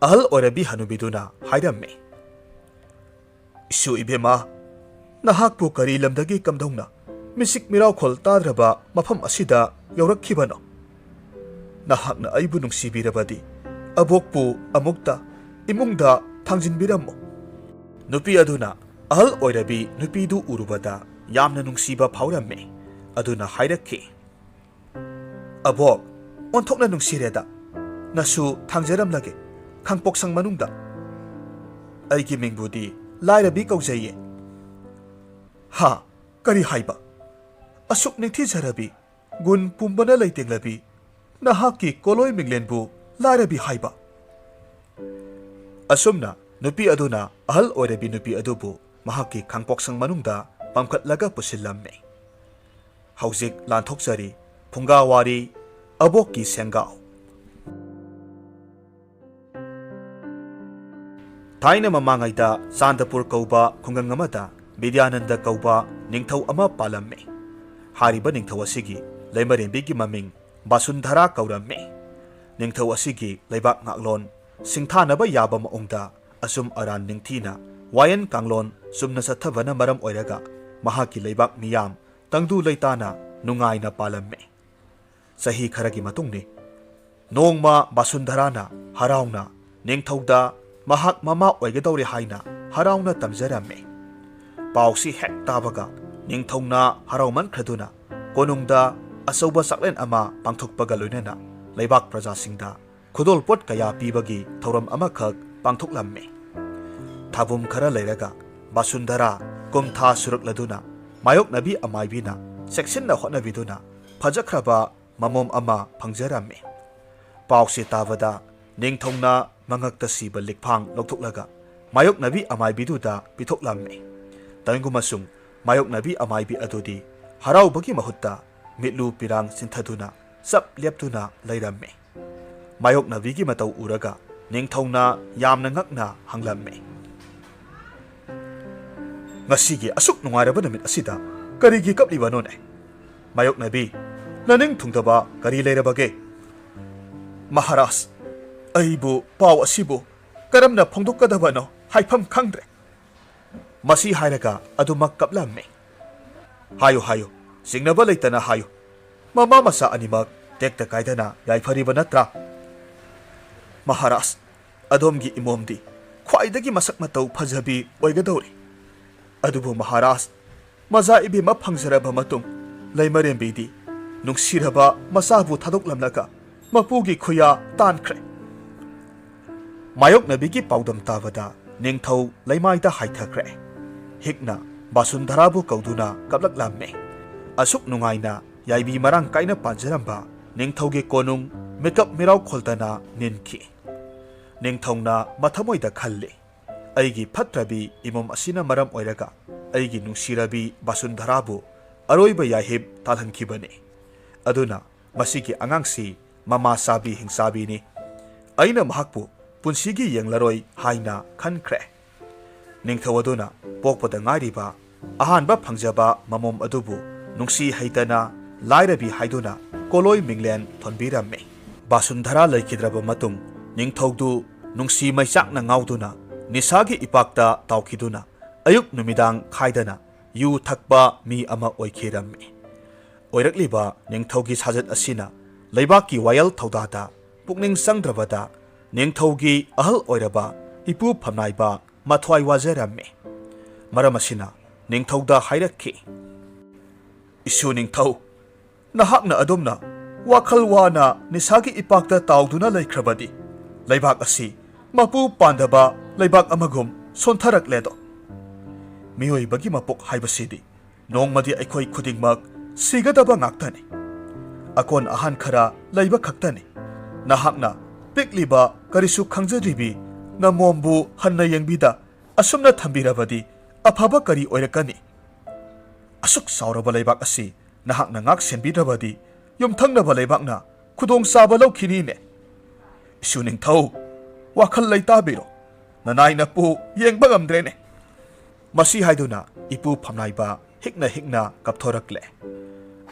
ahal oirabi hanubiduna hairamme. Isu ibema nahakpu kari lamdagi kamdongna misik mirau khol tadraba mafam asida yaurakkibano. Nahakna aibu nungsibirabadi abokpu amukta imungda thangjinbirammo. Nupi aduna ahal oirabi nupidu urubada yamna nungsiba phawramme. Aduna hairakki. Abok onthokna nungsireda nasu thangjaramlage khangpoksang manungda. Aigi mingbudi lairabi kaujaye. Ha kari haiba asuk ningthi jarabi gun pumbana leitenglabi nahaki koloi minglenbu lairabi haiba. Asumna nupi aduna ahal oirabi nupi adubu mahaki khangpoksang manungda pamkhatlaga pusillamme. Hauzik lanthokjari phungawari abokki sengao. Thaina mamangaida Sandapur kauba khungang amada Vidyananda kauba ningthau ama palamme. Hariba ningthau asigi leimarembigi maming Basundhara kauramme. Ningthau asigi leibak ngaklon singthanaba yaba maungda asum aran ningthina wayan kanglon sumna sathavana maram oiraga mahaki leibak miyam tangdu leitana nungaina palamme. Sahi kharagi matungni nongma Basundharana harauna ningthauda mahak mama oigadawri haina harauna tamjaramme. Pausi hek tabaga ningthongna harauman khraduna konungda asauba saklen ama pangthokpaga loinana leibak prajasingda khudolpot kaya pibagi thoram amakhak pangthoklamme. Thabum khara leiraga Basundhara kumtha surakladuna mayok nabi amaibina section na hotnabiduna phajakhraba mamom ama phangjaramme. Pausi tabada ningthongna mangakta siba likphang lokthoklaga mayok nabi amaibiduda pithoklamme. Tangumasung mayok nabi amaibi adudi haraubagi mahutta mitlu pirang sinthaduna sap leptuna leiramme. Mayok nabigi matau uraga ningthongna yamna ngakna hanglamme. Ngasigi asuk nungairaba namit asida karigi kaplibanone. Mayok nabi naning thungdaba kari leirabage. Maharaj aibu pau asibu karamna phongdokkadabano haifam khangdre. Masi hairaga adumak kaplamme. Hayo hayo singnaba leitana hayo. Mama masa animak tekta kaidana yaifariba natra. Maharaj adomgi imomdi khwaidagi masak matau phajabi oigadawri. Adubu Maharaj maza ibi ma phangjaraba matung leimarembidi nungsiraba masabu thadoklamlaga mapugi khuya tankhre. Mayok nabigi paudam tabada ningthau leimaida haithakre. Hikna Basundharabu kauduna kaplaklamme. Asuk nungaina yaibi marang kaina panjaramba ningthauge konung makeup mirau kholtana ninki. Ningthongna mathamoida khalle. Aigi phatrabi imom asina maram oiraga aigi nungsirabi Basundharabu aroiba yahib talhankibane. Aduna masigi angangsi mama sabi hingsabi ni. Aina mahakpu punsigi yenglaroi haina khankre. Ningthau aduna pokpada ngairiba ahanba phangjaba mamom adubu nungsi haitana lairabi haiduna koloi minglen thonbiramme. Basundhara laikidraba matung ningthaudu nungsi maichakna ngauduna nisagi ipakta tawkhiduna ayuk numidang khaidana yu thakpa mi ama oikhiramme. Oirakliba ningthaugi sajat asina leibaki wayal thaudada pukning sangdrabada ningthaugi ahal oiraba ipu phamnaiba mathwai wajaramme. Maramasina ningthauda hairakki. Isu ningthau nahakna adomna wakhal wana nisagi ipakta tawduna laikhrabadi leibak asi mapu pandaba leibak amagum sontharak ledo. Miyoi bagi mapok haibasidi nongmadi aikhoi khudingmak sigadaba ngaktani. Akon ahan khara leiba khaktani. Nahakna pikliba karisu khangjaribi namombu hanna yengbida asumna thambirabadi afaba kari oirakani. Asuk sauraba leibak asi nahakna ngak senbidrabadi yumthangnaba leibakna khudong saba laukhini ne. Isu ningthau wakhal leitabiro nanaina pu yengba ngamdrene. Masi haiduna ipu phamnaiba hikna kapthorakle.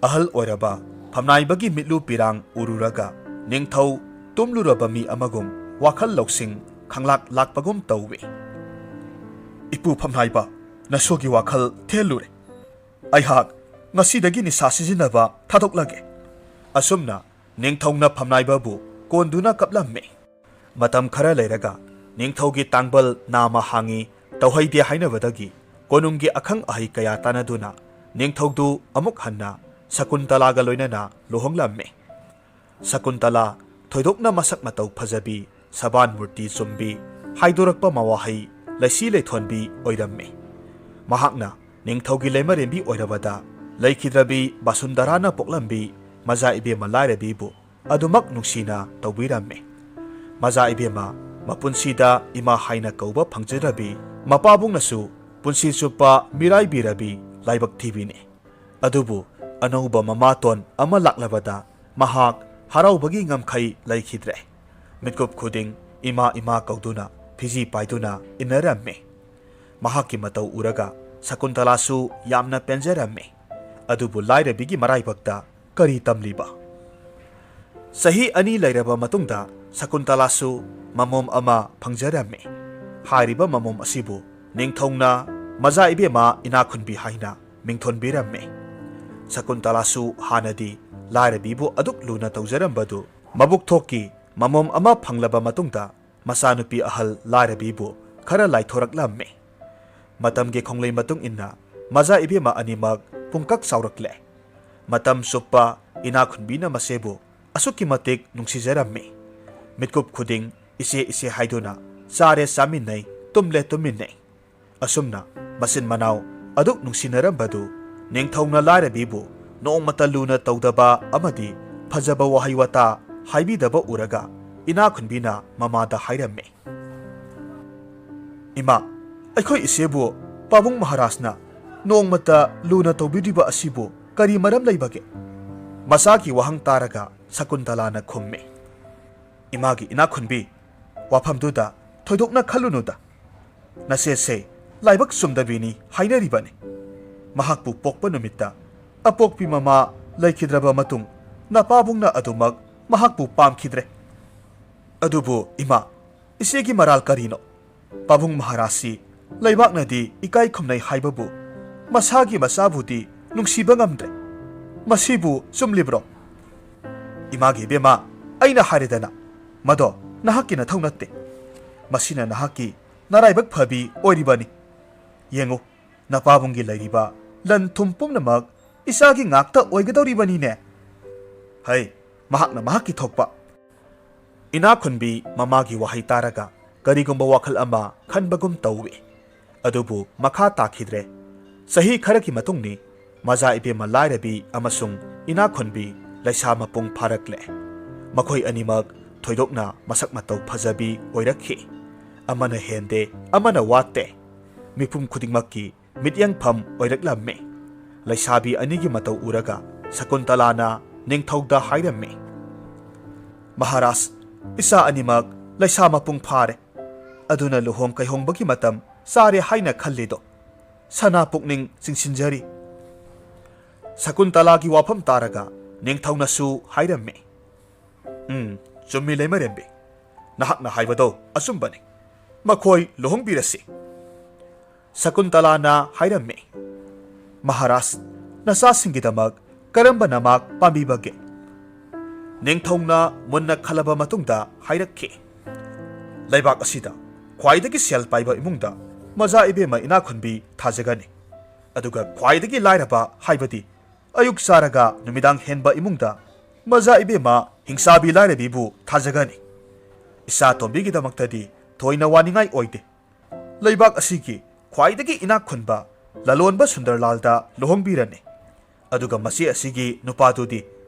Ahal oiraba phamnaibagi mitlu pirang ururaga ningthau tumluraba mi amagum wakhal loksing ꯈꯪꯂꯥꯛ ꯂꯥꯛꯄꯒꯨꯝ ꯇꯧꯏ꯫ ꯏꯄꯨ ꯐꯝꯅꯥꯏꯕ ꯅꯁꯨꯒꯤ ꯋꯥꯈꯜ ꯊꯦꯜꯂꯨꯔꯦ꯫ ꯑꯩꯍꯥꯛ ꯉꯁꯤꯗꯒꯤ ꯅꯤꯁꯥ ꯁꯤꯖꯤꯟꯅꯕ ꯊꯥꯗꯣꯛꯂꯒꯦ꯫ ꯑꯁꯨꯝꯅ ꯅꯤꯡꯊꯧꯅ ꯐꯝꯅꯥꯏꯕꯕꯨ ꯀꯣꯟꯗꯨꯅ ꯀꯞꯂꯝꯃꯤ꯫ ꯃꯇꯝ ꯈꯔ ꯂꯩꯔꯒ ꯅꯤꯡꯊꯧꯒꯤ ꯇꯥꯡꯕꯜ ꯅꯥꯝꯃ ꯍꯥꯡꯉꯤ ꯇꯧꯍꯩꯗꯦ ꯍꯥꯏꯅꯕꯗꯒꯤ ꯀꯣꯅꯨꯡꯒꯤ ꯑꯈꯪ ꯑꯍꯩ ꯀꯌꯥ ꯇꯥꯟꯅꯗꯨꯅ ꯅꯤꯡꯊꯧꯗꯨ ꯑꯃꯨꯛ ꯍꯟꯅ ꯁꯀꯨꯟꯇꯂꯥꯒ ꯂꯣꯏꯅꯅ ꯂꯨꯍꯣꯡꯂꯝꯃꯤ꯫ ꯁꯀꯨꯟꯇꯂꯥ ꯊꯣꯏꯗꯣꯛꯅ ꯃꯁꯛ ꯃꯇꯧ ꯐꯖꯕꯤ, ꯁꯕꯥꯟ ꯃꯨꯔꯇꯤ ꯆꯨꯝꯕꯤ, ꯍꯥꯏꯗꯣꯔꯛꯄ ꯃꯋꯥꯍꯩ ꯂꯩꯁꯤ ꯂꯩꯊꯣꯟꯕꯤ ꯑꯣꯏꯔꯝꯃꯤ꯫ ꯃꯍꯥꯛꯅ ꯅꯤꯡꯊꯧꯒꯤ ꯂꯩꯃꯔꯦꯝꯕꯤ ꯑꯣꯏꯔꯕꯗ ꯂꯩꯈꯤꯗ꯭ꯔꯕꯤ ꯕꯁꯨꯟꯗꯔꯥꯅ ꯄꯣꯛꯂꯝꯕꯤ ꯃꯖꯥ ꯏꯕꯦꯝꯃ ꯂꯥꯏꯔꯕꯤꯕꯨ ꯑꯗꯨꯃꯛ ꯅꯨꯡꯁꯤꯅ ꯇꯧꯕꯤꯔꯝꯃꯤ꯫ ꯃꯖꯥ ꯏꯕꯦꯝꯃ ꯃꯄꯨꯟꯁꯤꯗ ꯏꯃꯥ ꯍꯥꯏꯅ ꯀꯧꯕ ꯐꯪꯖꯗ꯭ꯔꯕꯤ ꯃꯄꯥꯕꯨꯡꯅꯁꯨ ꯄꯨꯟꯁꯤ ꯆꯨꯞꯄ ꯃꯤꯔꯥꯏꯕꯤꯔꯕꯤ ꯂꯥꯏꯕꯛ ꯊꯤꯕꯤꯅꯤ꯫ ꯑꯗꯨꯕꯨ ꯑꯅꯧꯕ ꯃꯃꯥꯇꯣꯟ ꯑꯃ ꯂꯥꯛꯂꯕꯗ ꯃꯍꯥꯛ ꯍꯔꯥꯎꯕꯒꯤ ꯉꯝꯈꯩ ꯂꯩꯈꯤꯗ꯭ꯔꯦ꯫ ꯃꯤꯠꯀꯨꯞ ꯈꯨꯗꯤꯡ ꯏꯃꯥ ꯏꯃꯥ ꯀꯧꯗꯨꯅ ꯐꯤꯖꯤ ꯄꯥꯏꯗꯨꯅ ꯏꯟꯅꯔꯝꯃꯤ꯫ ꯃꯍꯥꯛꯀꯤ ꯃꯇꯧ ꯎꯔꯒ ꯁꯀꯨꯟꯇꯂꯥꯁꯨ ꯌꯥꯝꯅ ꯄꯦꯟꯖꯔꯝꯃꯤ꯫ ꯑꯗꯨꯕꯨ ꯂꯥꯏꯔꯕꯤꯒꯤ ꯃꯔꯥꯏꯕꯛꯇ ꯀꯔꯤ ꯇꯝꯂꯤꯕ? ꯆꯍꯤ 2 ꯂꯩꯔꯕ ꯃꯇꯨꯡꯗ ꯁꯀꯨꯟꯇꯂꯥꯁꯨ ꯃꯃꯣꯝ ꯑꯃ ꯐꯪꯖꯔꯝꯃꯤ꯫ ꯍꯥꯏꯔꯤꯕ ꯃꯃꯣꯝ ꯑꯁꯤꯕꯨ ꯅꯤꯡꯊꯧꯅ ꯃꯖꯥ ꯏꯕꯦꯝꯃ ꯏꯅꯥꯈꯨꯟꯕꯤ ꯍꯥꯏꯅ ꯃꯤꯡꯊꯣꯟꯕꯤꯔꯝꯃꯤ꯫ ꯁꯀꯨꯟꯇꯂꯥꯁꯨ ꯍꯥꯟꯅꯗꯤ ꯂꯥꯏꯔꯕꯤꯕꯨ ꯑꯗꯨꯛ ꯂꯨꯅ ꯇꯧꯖꯔꯝꯕꯗꯨ ꯃꯕꯨꯛꯊꯣꯛꯀꯤ ꯃꯃꯣꯝ ꯑꯃ ꯐꯪꯂꯕ ꯃꯇꯨꯡꯗ ꯃꯆꯥꯅꯨꯄꯤ ꯑꯍꯜ ꯂꯥꯏꯔꯕꯤꯕꯨ ꯈꯔ ꯂꯥꯏꯊꯣꯔꯛꯂꯝꯃꯤ꯫ ꯃꯇꯝꯒꯤ ꯈꯣꯡꯂꯩ ꯃꯇꯨꯡ ꯏꯟꯅ ꯃꯖꯥ ꯏꯕꯦꯝꯃ ꯑꯅꯤꯃꯛ ꯄꯨꯡꯀꯛ ꯆꯥꯎꯔꯛꯂꯦ꯫ ꯃꯇꯝ ꯆꯨꯞꯄ ꯏꯅꯥꯈꯨꯟꯕꯤꯅ ꯃꯁꯦꯕꯨ ꯑꯁꯨꯛꯀꯤ ꯃꯇꯤꯛ ꯅꯨꯡꯁꯤꯖꯔꯝꯃꯤ꯫ ಮಿತ್ಕುಪ್ ಖುದಿಂಗ್ ಇಸೆ ಇಸೆ ಹಾಯ್ದುನ ಚಾರೆ ಚಾಮಿನ್ನೈ tumle tuminnai asumna masin manaw aduk nungsinarambadu ningthongna lairabibu noongmata luna tawdaba amadi phajaba wahaywata haibidaba uraga ina khunbina mamada hairamme ima aikhoi isebu pabung maharajna noongmata luna tawbidiba asibu kari maram leibage masaki wahang taraga sakuntalana khumme imagi ina khunbi wafamduda thoidokna khalunuda नसेसे लाइबक सुमदबीनी हाइनरिबने महाकपु पोकपा नुमित्ता अपोकपी ममा लैखिद्रबा मतुंग नपाबुंगना अदुमक महाकपु पामखिद्रे अदुबु इमा इसेगी मराल करिनो पाबुंग महारासी लैबाकनदी इकाई खमनै हाइबबु मसागी मसाबुदी नुंसिबा ngamद्रे मसिबु सुमलिब्रो इमागी बेमा अइना हारिदना मदो नहाकी नथौ नत्ते मसिना नहाकी नारायबक फबी ओरिबनी येंगो नपाबुंगी लैरिबा लन थुम पुमनमक इसागी ngakta ओइगदौरिबनी ने है महाकना महाकी थोकपा इना खुनबी ममागी वहाई तारगा करिगुंबा वाखल अमा खनबगुम तौवे अदुबु मखा ताखिद्रे सही खरकी मतुंगनी मजा इबेमा लाइरबी अमसुंग इना खुनबी लैसा मपुंग फारकले मखोई अनिमक थोइदोकना मसक मतौ फजबी ओइरखि अमना हेंदे अमना वाते मिपुम खुदिंगमक्की मित्यंग फम ओइरकलम्मे लैसाबी अनिगी मतौ उरगा सकुंतलाना निंगथौदा हाइरम्मे महाराज इसा अनिमक लैसा मपुंग फारे अदुना लुहोंग कैहोंगबगी मतम सारे हाइना खल्लिदो सना पुकनिंग चिंसिंजरी सकुंतलागी वाफम तारगा निंगथौनासु हाइरम्मे चुम्मी लेमरेंबे नहाकना हाइबदो असुंबने मखोई लुहोंगबिरसी सकुंतलाना हाइरम्मे महाराज नसासिंगिदमक करंबा नमाक पांबीबगे निंगथौना मुन्ना खलबा मतुंगदा हाइरक्खि लैबाक असिदा ख्वाइदगी सेल पाइबा इमुंगदा मजा इबेमा इनाखुनबी थाजगनी अदुगा ख्वाइदगी लाइरबा हाइबदी अयुक सारगा नुमिदांग हेनबा इमुंगदा मजा इबेमा हिंसाबी लाइरबीबु थाजगनी इसा तोंबीगिदमक्तदी थोइना वानिंगाई ओइदे लैबाक असिगी ख्वाइदगी इनाक खुनबा ललोनबा सुंदरलालदा लुहोंगबिरने अदुगा मसी असिगी नुपादुदी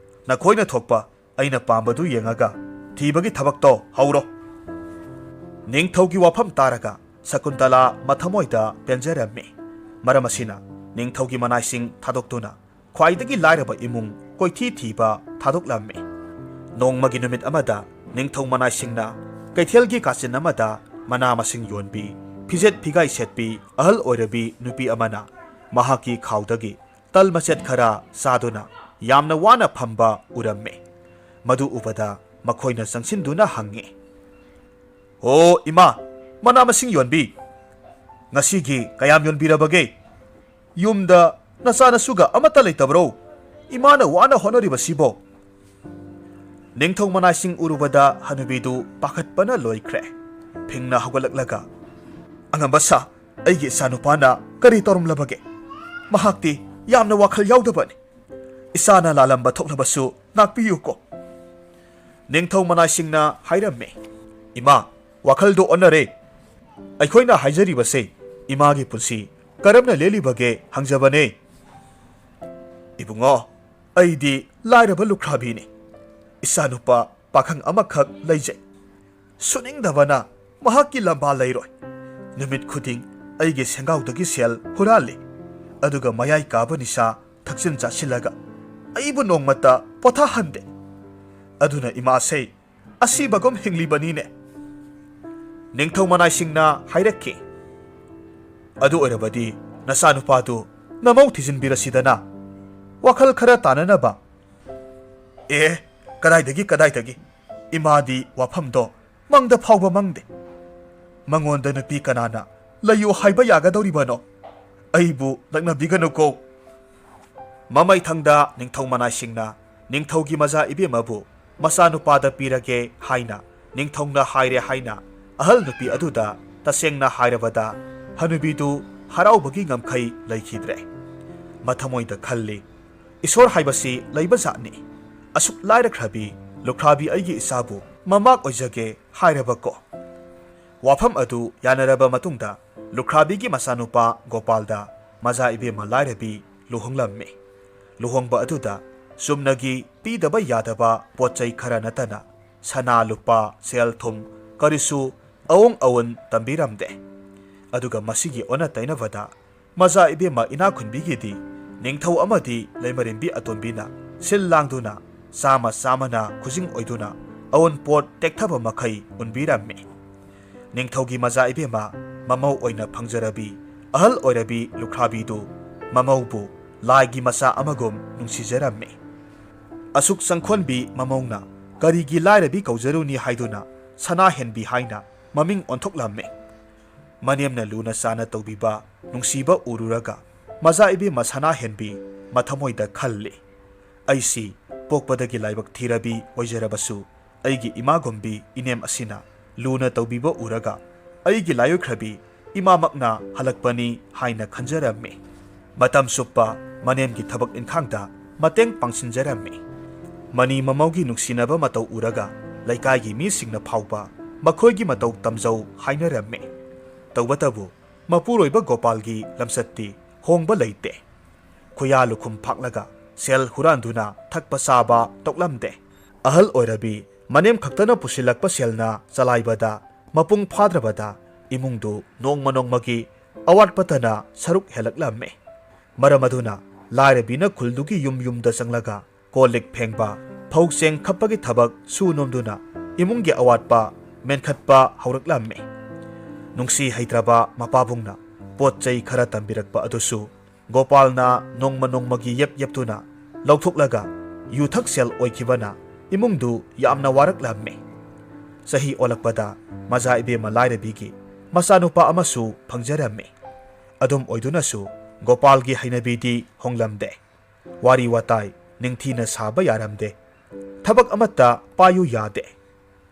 नखोइना थोकपा अइना पांबदु येंगागा थीबगी थबकतो हौरो निंगथौगी वाफम तारगा सकुंतला मथमोइदा पेंजरम्मे मरमसिना निंगथौगी मनाइसिंग थादोक्तुना ख्वाइदगी लाइरबा इमुंग कोइथी थीबा थादोक्लम्मे नोंगमगी नुमित अमदा निंगथौ मनाइसिंगना कैथेलगी काचिन अमदा मना मसिंग योनबी फिजेट फिगाई सेटबी अहल ओइरबी नुपी अमना महाकी खाउदगी तल मसेट खरा सादुना यामना वाना फंबा उरम्मे मधु उपदा मखोइना संगसिनदुना हंगे ꯑꯣ ꯏꯃꯥ, ꯃꯅꯥ ꯃꯁꯤꯡ ꯌꯣꯟꯕꯤ, ꯉꯁꯤꯒꯤ ꯀꯌꯥꯝ ꯌꯣꯟꯕꯤꯔꯕꯒꯦ? ꯌꯨꯝꯗ ꯅꯆꯥꯅꯁꯨꯒ ꯑꯃꯠꯇ ꯂꯩꯇꯕ꯭ꯔꯣ? ꯏꯃꯥꯅ ꯋꯥꯅ ꯍꯣꯠꯅꯔꯤꯕꯁꯤꯕꯣ? ꯅꯤꯡꯊꯧ ꯃꯅꯥꯏꯁꯤꯡ ꯎꯔꯨꯕꯗ ꯍꯅꯨꯕꯤꯗꯨ ꯄꯥꯈꯠꯄꯅ ꯂꯣꯏꯈ꯭ꯔꯦ꯫ ꯐꯤꯡꯅ ꯍꯧꯒꯠꯂꯛꯂꯒ, ꯑꯉꯝꯕ ꯁꯥ, ꯑꯩꯒꯤ ꯏꯆꯥꯅꯨꯄꯥꯅ ꯀꯔꯤ ꯇꯧꯔꯝꯂꯕꯒꯦ? ꯃꯍꯥꯛꯇꯤ ꯌꯥꯝꯅ ꯋꯥꯈꯜ ꯌꯥꯎꯗꯕꯅꯤ꯫ ꯏꯆꯥꯅ ꯂꯥꯜꯂꯝꯕ ꯊꯣꯛꯂꯕꯁꯨ ꯉꯥꯛꯄꯤꯌꯨꯀꯣ꯫ ꯅꯤꯡꯊꯧ ꯃꯅꯥꯏꯁꯤꯡꯅ ꯍꯥꯏꯔꯝꯃꯤ, ꯏꯃꯥ, ꯋꯥꯈꯜꯗꯣ ꯑꯣꯟꯅꯔꯦ꯫ ꯑꯩꯈꯣꯏꯅ ꯍꯥꯏꯖꯔꯤꯕꯁꯦ ꯏꯃꯥꯒꯤ ꯄꯨꯟꯁꯤ ꯀꯔꯝꯅ ꯂꯦꯜꯂꯤꯕꯒꯦ ꯍꯪꯖꯕꯅꯦ꯫ ꯏꯕꯨꯡꯉꯣ, ꯑꯩꯗꯤ ꯂꯥꯏꯔꯕ ꯂꯨꯈ꯭ꯔꯥꯕꯤꯅꯤ꯫ ꯏꯆꯥꯅꯨꯄꯥ ꯄꯥꯈꯪ ꯑꯃꯈꯛ ꯂꯩꯖꯩ꯫ ꯁꯨꯅꯤꯡꯗꯕꯅ ꯃꯍꯥꯛꯀꯤ ꯂꯝꯕꯥ ꯂꯩꯔꯣꯏ꯫ ꯅꯨꯃꯤꯠ ꯈꯨꯗꯤꯡ ꯑꯩꯒꯤ ꯁꯦꯡꯒꯥꯎꯗꯒꯤ ꯁꯦꯜ ꯍꯨꯔꯥꯜꯂꯤ, ꯑꯗꯨꯒ ꯃꯌꯥꯏ ꯀꯥꯕ ꯅꯤꯁꯥ ꯊꯛꯆꯤꯟ ꯆꯥꯁꯤꯜꯂꯒ ꯑꯩꯕꯨ ꯅꯣꯡꯃꯇ ꯄꯣꯊꯥꯍꯟꯗꯦ꯫ ꯑꯗꯨꯅ ꯏꯃꯥꯁꯦ ꯑꯁꯤꯕꯒꯨꯝ ꯍꯤꯡꯂꯤꯕꯅꯤꯅꯦ꯫ ꯅꯤꯡꯊꯧ ꯃꯅꯥꯏꯁꯤꯡꯅ ꯍꯥꯏꯔꯛꯈꯤ, ꯑꯗꯨ ꯑꯣꯏꯔꯕꯗꯤ ꯅꯆꯥꯅꯨꯄꯥꯗꯨ ꯅꯃꯧ ꯊꯤꯖꯤꯟꯕꯤꯔꯁꯤꯗꯅ, ꯋꯥꯈꯜ ꯈꯔ ꯇꯥꯅꯅꯕ꯫ ꯀꯗꯥꯏꯗꯒꯤ ꯏꯃꯥꯗꯤ ꯋꯥꯐꯝꯗꯣ ꯃꯪꯗ ꯐꯥꯎꯕ ꯃꯪꯗꯦ꯫ ꯃꯉꯣꯟꯗ ꯅꯨꯄꯤ ꯀꯅꯥꯅ ꯂꯩꯌꯨ ꯍꯥꯏꯕ ꯌꯥꯒꯗꯧꯔꯤꯕꯅꯣ? ꯑꯩꯕꯨ ꯂꯛꯅꯕꯤꯒꯅꯨꯀꯣ꯫ ꯃꯃꯩꯊꯪꯗ ꯅꯤꯡꯊꯧ ꯃꯅꯥꯏꯁꯤꯡꯅ ꯅꯤꯡꯊꯧꯒꯤ ꯃꯆꯥ ꯏꯕꯦꯝꯃꯕꯨ ꯃꯆꯥꯅꯨꯄꯥꯗ ꯄꯤꯔꯒꯦ ꯍꯥꯏꯅ ꯅꯤꯡꯊꯧꯅ ꯍꯥꯏꯔꯦ ꯍꯥꯏꯅ ꯑꯍꯜ ꯅꯨꯄꯤ ꯑꯗꯨꯗ ꯇꯁꯦꯡꯅ ꯍꯥꯏꯔꯕꯗ ꯍꯅꯨꯕꯤꯗꯨ ꯍꯔꯥꯎꯕꯒꯤ ꯉꯝꯈꯩ ꯂꯩꯈꯤꯗ꯭ꯔꯦ꯫ ꯃꯊꯃꯣꯏꯗ ꯈꯜꯂꯤ, ꯏꯁꯣꯔ ꯍꯥꯏꯕꯁꯤ ꯂꯩꯕꯖꯥꯠꯅꯤ꯫ ꯑꯁꯨꯛ ꯂꯥꯏꯔꯈ꯭ꯔꯕꯤ ꯂꯨꯈ꯭ꯔꯥꯕꯤ ꯑꯩꯒꯤ ꯏꯆꯥꯕꯨ ꯃꯃꯥꯛ ꯑꯣꯏꯖꯒꯦ ꯍꯥꯏꯔꯕꯀꯣ꯫ ꯋꯥꯐꯝ ꯑꯗꯨ ꯌꯥꯅꯔꯕ ꯃꯇꯨꯡꯗ ꯂꯨꯈ꯭ꯔꯥꯕꯤꯒꯤ ꯃꯆꯥꯅꯨꯄꯥ ꯒꯣꯄꯥꯜꯗ ꯃꯆꯥ ꯏꯕꯦꯝꯃ ꯂꯥꯏꯔꯕꯤ ꯂꯨꯍꯣꯡꯂꯝꯃꯤ꯫ ꯂꯨꯍꯣꯡꯕ ꯑꯗꯨꯗ ꯆꯨꯝꯅꯒꯤ ꯄꯤꯗꯕ ꯌꯥꯗꯕ ꯄꯣꯠꯆꯩ ꯈꯔ ꯅꯠꯇꯅ ꯁꯅꯥ ꯂꯨꯄꯥ ꯁꯦꯜ ꯊꯨꯝ ꯀꯔꯤꯁꯨ ꯑꯑꯣꯡ ꯑꯑꯣꯟ ꯇꯝꯕꯤꯔꯝꯗꯦ꯫ ꯑꯗꯨꯒ ꯃꯁꯤꯒꯤ ꯑꯣꯟꯅ ꯇꯩꯅꯕꯗ ꯃꯆꯥ ꯏꯕꯦꯝꯃ ꯏꯅꯥꯈꯨꯟꯕꯤꯒꯤꯗꯤ ꯅꯤꯡꯊꯧ ꯑꯃꯗꯤ ꯂꯩꯃꯔꯦꯝꯕꯤ ꯑꯇꯣꯟꯕꯤꯅ ꯁꯤꯜ ꯂꯥꯡꯗꯨꯅ ꯆꯥꯃ ꯆꯥꯃꯅ ꯈꯨꯖꯤꯡ ꯑꯣꯏꯗꯨꯅ ꯑꯑꯣꯟꯄꯣꯠ ꯇꯦꯛꯊꯕ ꯃꯈꯩ ꯎꯟꯕꯤꯔꯝꯃꯤ꯫ ꯅꯤꯡꯊꯧꯒꯤ ꯃꯆꯥ ꯏꯕꯦꯝꯃ ꯃꯃꯧ ꯑꯣꯏꯅ ꯐꯪꯖꯔꯕꯤ ꯑꯍꯜ ꯑꯣꯏꯔꯕꯤ ꯂꯨꯈ꯭ꯔꯥꯕꯤꯗꯨ ꯃꯃꯧꯕꯨ ꯂꯥꯏꯒꯤ ꯃꯆꯥ ꯑꯃꯒꯨꯝ ꯅꯨꯡꯁꯤꯖꯔꯝꯃꯤ꯫ ꯑꯁꯨꯛ ꯆꯪꯈꯣꯟꯕꯤ ꯃꯃꯧꯅ ꯀꯔꯤꯒꯤ ꯂꯥꯏꯔꯕꯤ ꯀꯧꯖꯔꯨꯅꯤ ꯍꯥꯏꯗꯨꯅ ꯁꯅꯥꯍꯦꯟꯕꯤ ꯍꯥꯏꯅ ꯃꯃꯤꯡ ꯑꯣꯟꯊꯣꯛꯂꯝꯃꯤ꯫ ꯃꯅꯦꯝꯅ ꯂꯨꯅ ꯆꯥꯅ ꯇꯧꯕꯤꯕ ꯅꯨꯡꯁꯤꯕ ꯎꯔꯨꯔꯒ ꯃꯆꯥ ꯏꯕꯦꯝꯃ ꯁꯅꯥꯍꯦꯟꯕꯤ ꯃꯊꯃꯣꯏꯗ ꯈꯜꯂꯤ, ꯑꯩꯁꯤ ꯄꯣꯛꯄꯗꯒꯤ ꯂꯥꯏꯕꯛ ꯊꯤꯔꯕꯤ ꯑꯣꯏꯖꯔꯕꯁꯨ ꯑꯩꯒꯤ ꯏꯃꯥꯒꯨꯝꯕꯤ ꯏꯅꯦꯝ ꯑꯁꯤꯅ ꯂꯨꯅ ꯇꯧꯕꯤꯕ ꯎꯔꯒ ꯑꯩꯒꯤ ꯂꯥꯏꯑꯣꯏꯈ꯭ꯔꯕꯤ ꯏꯃꯥꯃꯛꯅ ꯍꯜꯂꯛꯄꯅꯤ ꯍꯥꯏꯅ ꯈꯟꯖꯔꯝꯃꯤ꯫ ꯃꯇꯝ ꯆꯨꯞꯄ ꯃꯅꯦꯝꯒꯤ ꯊꯕꯛ ꯏꯟꯈꯥꯡꯗ ꯃꯇꯦꯡ ꯄꯥꯡꯁꯤꯟꯖꯔꯝꯃꯤ꯫ ꯃꯅꯤ ꯃꯃꯧꯒꯤ ꯅꯨꯡꯁꯤꯅꯕ ꯃꯇꯧ ꯎꯔꯒ ꯂꯩꯀꯥꯏꯒꯤ ꯃꯤꯁꯤꯡꯅ ꯐꯥꯎꯕ ꯃꯈꯣꯏꯒꯤ ꯃꯇꯧ ꯇꯝꯖꯧ ꯍꯥꯏꯅꯔꯝꯃꯤ꯫ ꯇꯧꯕꯇꯕꯨ ꯃꯄꯨꯔꯣꯏꯕ ꯒꯣꯄꯥꯜꯒꯤ ꯂꯝꯆꯠꯇꯤ ꯍꯣꯡꯕ ꯂꯩꯇꯦ꯫ ꯈꯨꯌꯥ ꯂꯨꯈꯨꯝ ꯐꯥꯛꯂꯒ ꯁꯦꯜ ꯍꯨꯔꯥꯟꯗꯨꯅ ꯊꯛꯄ ꯆꯥꯕ ꯇꯣꯛꯂꯝꯗꯦ꯫ ꯑꯍꯜ ꯑꯣꯏꯔꯕꯤ ꯃꯅꯦꯝ ꯈꯛꯇꯅ ꯄꯨꯁꯤꯜꯂꯛꯄ ꯁꯦꯜꯅ ꯆꯂꯥꯏꯕꯗ ꯃꯄꯨꯡ ꯐꯥꯗ꯭ꯔꯕꯗ ꯏꯃꯨꯡꯗꯨ ꯅꯣꯡꯃ ꯅꯣꯡꯃꯒꯤ ꯑꯋꯥꯠꯄꯇꯅ ꯁꯔꯨꯛ ꯍꯦꯜꯂꯛꯂꯝꯃꯤ꯫ ꯃꯔꯝ ꯑꯗꯨꯅ ꯂꯥꯏꯔꯕꯤꯅ ꯈꯨꯜꯗꯨꯒꯤ ꯌꯨꯝ ꯌꯨꯝꯗ ꯆꯪꯂꯒ ꯀꯣꯜ ꯂꯤꯛ ꯐꯦꯡꯕ, ꯐꯧ ꯆꯦꯡ ꯈꯞꯄꯒꯤ ꯊꯕꯛ ꯁꯨ ꯅꯣꯝꯗꯨꯅ ꯏꯃꯨꯡꯒꯤ ꯑꯋꯥꯠꯄ ꯃꯦꯟꯈꯠꯄ ꯍꯧꯔꯛꯂꯝꯃꯤ꯫ ꯅꯨꯡꯁꯤ ꯍꯩꯇ꯭ꯔꯕ ꯃꯄꯥꯕꯨꯡꯅ ꯄꯣꯠ ꯆꯩ ꯈꯔ ꯇꯝꯕꯤꯔꯛꯄ ꯑꯗꯨꯁꯨ ꯒꯣꯄꯥꯜꯅ ꯅꯣꯡꯃ ꯅꯣꯡꯃꯒꯤ ꯌꯦꯞꯇꯨꯅ ꯂꯧꯊꯣꯛꯂꯒ ꯌꯨꯊꯛ ꯁꯦꯜ ꯑꯣꯏꯈꯤꯕꯅ ꯏꯃꯨꯡꯗꯨ ꯌꯥꯝꯅ ꯋꯥꯔꯛꯂꯝꯃꯤ꯫ ꯆꯍꯤ ꯑꯣꯜꯂꯛꯄꯗ ꯃꯆꯥ ꯏꯕꯦꯝꯃ ꯂꯥꯏꯔꯕꯤꯒꯤ ꯃꯆꯥꯅꯨꯄꯥ ꯑꯃꯁꯨ ꯐꯪꯖꯔꯝꯃꯤ꯫ ꯑꯗꯨꯝ ꯑꯣꯏꯗꯨꯅꯁꯨ ꯒꯣꯄꯥꯜꯒꯤ ꯍꯩꯅꯕꯤꯗꯤ ꯍꯣꯡꯂꯝꯗꯦ꯫ ꯋꯥꯔꯤ ꯋꯥꯇꯥꯏ ꯅꯤꯡꯊꯤꯅ ꯁꯥꯕ ꯌꯥꯔꯝꯗꯦ꯫ ꯊꯕꯛ ꯑꯃꯠꯇ ꯄꯥꯏꯌꯨ ꯌꯥꯗꯦ꯫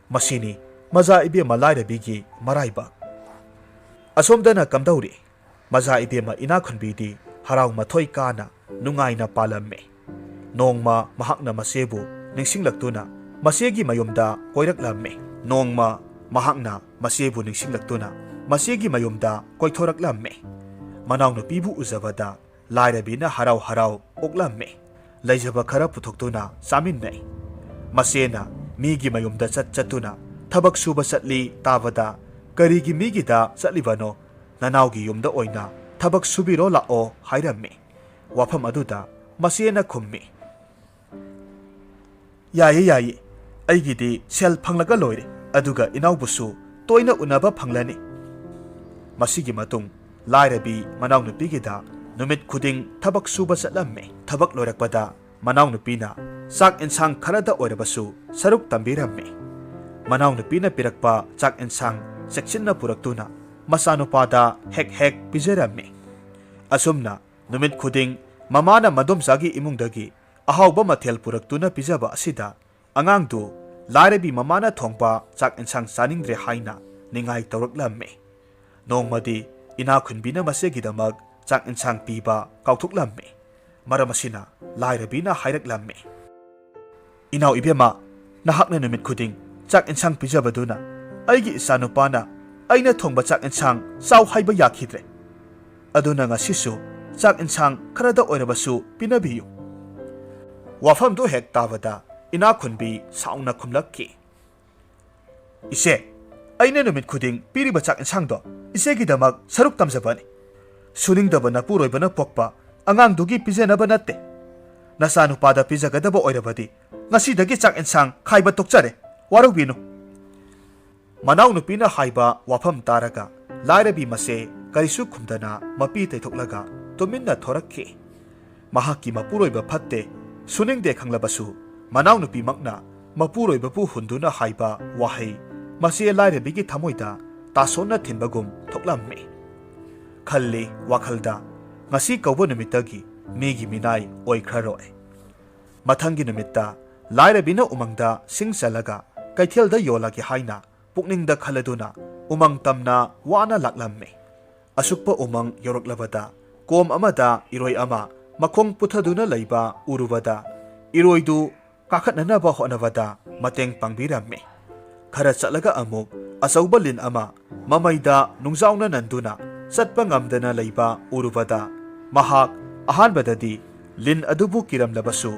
ꯃꯁꯤꯅꯤ ꯃꯆꯥ ꯏꯕꯦꯝꯃ ꯂꯥꯏꯔꯕꯤꯒꯤ ꯃꯔꯥꯏꯕꯛ꯫ ꯑꯁꯣꯝꯗꯅ ꯀꯝꯗꯧꯔꯤ? ꯃꯆꯥ ꯏꯕꯦꯝꯃ ꯏꯅꯥꯈꯨꯟꯕꯤꯗꯤ ꯍꯔꯥꯎ ꯃꯊꯣꯏ ꯀꯥꯅ ꯅꯨꯡꯉꯥꯏꯅ ꯄꯥꯜꯂꯝꯃꯤ꯫ ꯅꯣꯡꯃ ꯃꯍꯥꯛꯅ ꯃꯆꯦꯕꯨ ꯅꯤꯡꯁꯤꯡꯂꯛꯇꯨꯅ ꯃꯆꯦꯒꯤ ꯃꯌꯨꯝꯗ ꯀꯣꯏꯔꯛꯂꯝꯃꯤ꯫ ꯅꯣꯡꯃ ꯃꯍꯥꯛꯅ ꯃꯆꯦꯕꯨ ꯅꯤꯡꯁꯤꯡꯂꯛꯇꯨꯅ ꯃꯆꯦꯒꯤ ꯃꯌꯨꯝꯗ ꯀꯣꯏꯊꯣꯔꯛꯂꯝꯃꯤ꯫ ꯃꯅꯥꯎꯅꯨꯄꯤꯕꯨ ꯎꯖꯕꯗ ꯂꯥꯏꯔꯕꯤꯅ ꯍꯔꯥꯎ ꯍꯔꯥꯎ ꯑꯣꯛꯂꯝꯃꯤ꯫ ꯂꯩꯖꯕ ꯈꯔ ꯄꯨꯊꯣꯛꯇꯨꯅ ꯆꯥꯃꯤꯟꯅꯩ꯫ ꯃꯆꯦꯅ ꯃꯤꯒꯤ ꯃꯌꯨꯝꯗ ꯆꯠꯇꯨꯅ ꯊꯕꯛ ꯁꯨꯕ ꯆꯠꯂꯤ ꯇꯥꯕꯗ, ꯀꯔꯤꯒꯤ ꯃꯤꯒꯤꯗ ꯆꯠꯂꯤꯕꯅꯣ? ꯅꯅꯥꯎꯒꯤ ꯌꯨꯝꯗ ꯑꯣꯏꯅ ꯊꯕꯛ ꯁꯨꯕꯤꯔꯣ ꯂꯥꯛꯑꯣ ꯍꯥꯏꯔꯝꯃꯤ꯫ ꯋꯥꯐꯝ ꯑꯗꯨꯗ ꯃꯆꯦꯅ ꯈꯨꯝꯃꯤ, ꯌꯥꯏꯌꯦ ꯌꯥꯏꯌꯦ, ꯑꯩꯒꯤꯗꯤ ꯁꯦꯜ ꯐꯪꯂꯒ ꯂꯣꯏꯔꯦ, ꯑꯗꯨꯒ ꯏꯅꯥꯎꯕꯨꯁꯨ ꯇꯣꯏꯅ ꯎꯅꯕ ꯐꯪꯂꯅꯤ꯫ ꯃꯁꯤꯒꯤ ꯃꯇꯨꯡ ꯂꯥꯏꯔꯕꯤ ꯃꯅꯥꯎꯅꯨꯄꯤꯒꯤꯗ ꯅꯨꯃꯤꯠ ꯈꯨꯗꯤꯡ ꯊꯕꯛ ꯁꯨꯕ ꯆꯠꯂꯝꯃꯤ꯫ ꯊꯕꯛ ꯂꯣꯏꯔꯛꯄꯗ ꯃꯅꯥꯎꯅꯨꯄꯤꯅ ꯆꯥꯛ ꯏꯟꯁꯥꯡ ꯈꯔꯗ ꯑꯣꯏꯔꯕꯁꯨ ꯁꯔꯨꯛ ꯇꯝꯕꯤꯔꯝꯃꯤ꯫ ꯃꯅꯥꯎꯅꯨꯄꯤꯅ ꯄꯤꯔꯛꯄ ꯆꯥꯛ ꯏꯟꯁꯥꯡ ꯆꯦꯛꯁꯤꯟꯅ ꯄꯨꯔꯛꯇꯨꯅ ꯃꯆꯥꯅꯨꯄꯥꯗ ꯍꯦꯛ ꯍꯦꯛ ꯄꯤꯖꯔꯝꯃꯤ꯫ ꯑꯁꯨꯝꯅ ꯅꯨꯃꯤꯠ ꯈꯨꯗꯤꯡ ꯃꯃꯥꯅ ꯃꯗꯣꯝꯆꯥꯒꯤ ꯏꯃꯨꯡꯗꯒꯤ ꯑꯍꯥꯎꯕ ꯃꯊꯦꯜ ꯄꯨꯔꯛꯇꯨꯅ ꯄꯤꯖꯕ ꯑꯁꯤꯗ ꯑꯉꯥꯡꯗꯨ ꯂꯥꯏꯔꯕꯤ ꯃꯃꯥꯅ ꯊꯣꯡꯕ ꯆꯥꯛ ꯏꯟꯁꯥꯡ ꯆꯥꯅꯤꯡꯗ꯭ꯔꯦ ꯍꯥꯏꯅ ꯅꯤꯡꯉꯥꯏ ꯇꯧꯔꯛꯂꯝꯃꯤ꯫ ꯅꯣꯡꯃꯗꯤ ꯏꯅꯥꯈꯨꯟꯕꯤꯅ ꯃꯆꯦꯒꯤꯗꯃꯛ ꯆꯥꯛ ꯏꯟꯁꯥꯡ ꯄꯤꯕ ꯀꯥꯎꯊꯣꯛꯂꯝꯃꯤ꯫ ꯃꯔꯝ ꯑꯁꯤꯅ ꯂꯥꯏꯔꯕꯤꯅ ꯍꯥꯏꯔꯛꯂꯝꯃꯤ, "ꯏꯅꯥꯎ ꯏꯕꯦꯝꯃ, ꯅꯍꯥꯛꯅ ꯅꯨꯃꯤꯠ ꯈꯨꯗꯤꯡ ꯆꯥꯛ ꯏꯟꯁꯥꯡ ꯄꯤꯖꯕꯗꯨꯅ ꯑꯩꯒꯤ ꯏꯆꯥꯅꯨꯄꯥꯅ ꯑꯩꯅ ꯊꯣꯡꯕ ꯆꯥꯛ ꯏꯟꯁꯥꯡ ꯆꯥꯎ ꯍꯥꯏꯕ ꯌꯥꯈꯤꯗ꯭ꯔꯦ꯫ ꯑꯗꯨꯅ ꯉꯁꯤꯁꯨ ꯆꯥꯛ ꯏꯟꯁꯥꯡ ꯈꯔꯗ ꯑꯣꯏꯔꯕꯁꯨ ꯄꯤꯅꯕꯤꯌꯨ." ꯋꯥꯐꯝꯗꯨ ꯍꯦꯛ ꯇꯥꯕꯗ ꯏꯅꯥꯈꯨꯟꯕꯤ ꯁꯥꯎꯅ ꯈꯨꯝꯂꯛꯈꯤ, "ꯏꯆꯦ, ꯑꯩꯅ ꯅꯨꯃꯤꯠ ꯈꯨꯗꯤꯡ ꯄꯤꯔꯤꯕ ꯆꯥꯛ ꯏꯟꯁꯥꯡꯗꯣ ꯏꯆꯦꯒꯤꯗꯃꯛ ꯁꯔꯨꯛ ꯇꯝꯖꯕꯅꯤ꯫ ꯁꯨꯅꯤꯡꯗꯕ ꯅꯄꯨꯔꯣꯏꯕꯅ ꯄꯣꯛꯄ ꯑꯉꯥꯡꯗꯨꯒꯤ ꯄꯤꯖꯅꯕ ꯅꯠꯇꯦ꯫ ꯅꯆꯥꯅꯨꯄꯥꯗ ꯄꯤꯖꯒꯗꯕ ꯑꯣꯏꯔꯕꯗꯤ ꯉꯁꯤꯗꯒꯤ ꯆꯥꯛ ꯏꯟꯁꯥꯡ ꯈꯥꯏꯕ ꯇꯣꯛꯆꯔꯦ, ꯋꯥꯔꯧꯕꯤꯅꯨ." ꯃꯅꯥꯎꯅꯨꯄꯤꯅ ꯍꯥꯏꯕ ꯋꯥꯐꯝ ꯇꯥꯔꯒ ꯂꯥꯏꯔꯕꯤ ꯃꯆꯦ ꯀꯔꯤꯁꯨ ꯈꯨꯝꯗꯅ ꯃꯄꯤ ꯇꯩꯊꯣꯛꯂꯒ ꯇꯨꯃꯤꯟꯅ ꯊꯣꯔꯛꯈꯤ꯫ ꯃꯍꯥꯛꯀꯤ ꯃꯄꯨꯔꯣꯏꯕ ꯐꯠꯇꯦ, ꯁꯨꯅꯤꯡꯗꯦ ꯈꯪꯂꯕꯁꯨ ꯃꯅꯥꯎꯅꯨꯄꯤꯃꯛꯅ ꯃꯄꯨꯔꯣꯏꯕꯕꯨ ꯍꯨꯟꯗꯨꯅ ꯍꯥꯏꯕ ꯋꯥꯍꯩ ꯃꯆꯦ ꯂꯥꯏꯔꯕꯤꯒꯤ ꯊꯃꯣꯏꯗ ꯇꯥꯁꯣꯟꯅ ꯊꯤꯟꯕꯒꯨꯝ ꯊꯣꯛꯂꯝꯃꯤ꯫ ꯈꯜꯂꯤ ꯋꯥꯈꯜꯗ, ꯉꯁꯤ ꯀꯧꯕ ꯅꯨꯃꯤꯠꯇꯒꯤ ꯃꯤꯒꯤ ꯃꯤꯅꯥꯏ ꯑꯣꯏꯈ꯭ꯔꯔꯣꯏ꯫ ꯃꯊꯪꯒꯤ ꯅꯨꯃꯤꯠꯇ ꯂꯥꯏꯔꯕꯤꯅ ꯎꯃꯪꯗ ꯁꯤꯡ ꯆꯜꯂꯒ ꯀꯩꯊꯦꯜꯗ ꯌꯣꯜꯂꯒꯦ ꯍꯥꯏꯅ ꯄꯨꯛꯅꯤꯡꯗ ꯈꯜꯂꯗꯨꯅ ꯎꯃꯪ ꯇꯝꯅ ꯋꯥꯅ ꯂꯥꯛꯂꯝꯃꯤ꯫ ꯑꯁꯨꯛꯄ ꯎꯃꯪ ꯌꯧꯔꯛꯂꯕꯗ ꯀꯣꯝ ꯑꯃꯗ ꯏꯔꯣꯏ ꯑꯃ ꯃꯈꯣꯡ ꯄꯨꯊꯗꯨꯅ ꯂꯩꯕ ꯎꯔꯨꯕꯗ ꯏꯔꯣꯏꯗꯨ ꯀꯥꯈꯠꯅꯅꯕ ꯍꯣꯠꯅꯕꯗ ꯃꯇꯦꯡ ꯄꯥꯡꯕꯤꯔꯝꯃꯤ꯫ ꯈꯔ ꯆꯠꯂꯒ ꯑꯃꯨꯛ ꯑꯆꯧꯕ ꯂꯤꯟ ꯑꯃ ꯃꯃꯩꯗ ꯅꯨꯡꯖꯥꯎꯅ ꯅꯟꯗꯨꯅ ꯆꯠꯄ ꯉꯝꯗꯅ ꯂꯩꯕ ꯎꯔꯨꯕꯗ ꯃꯍꯥꯛ ꯑꯍꯥꯟꯕꯗꯗꯤ ꯂꯤꯟ ꯑꯗꯨꯕꯨ ꯀꯤꯔꯝꯂꯕꯁꯨ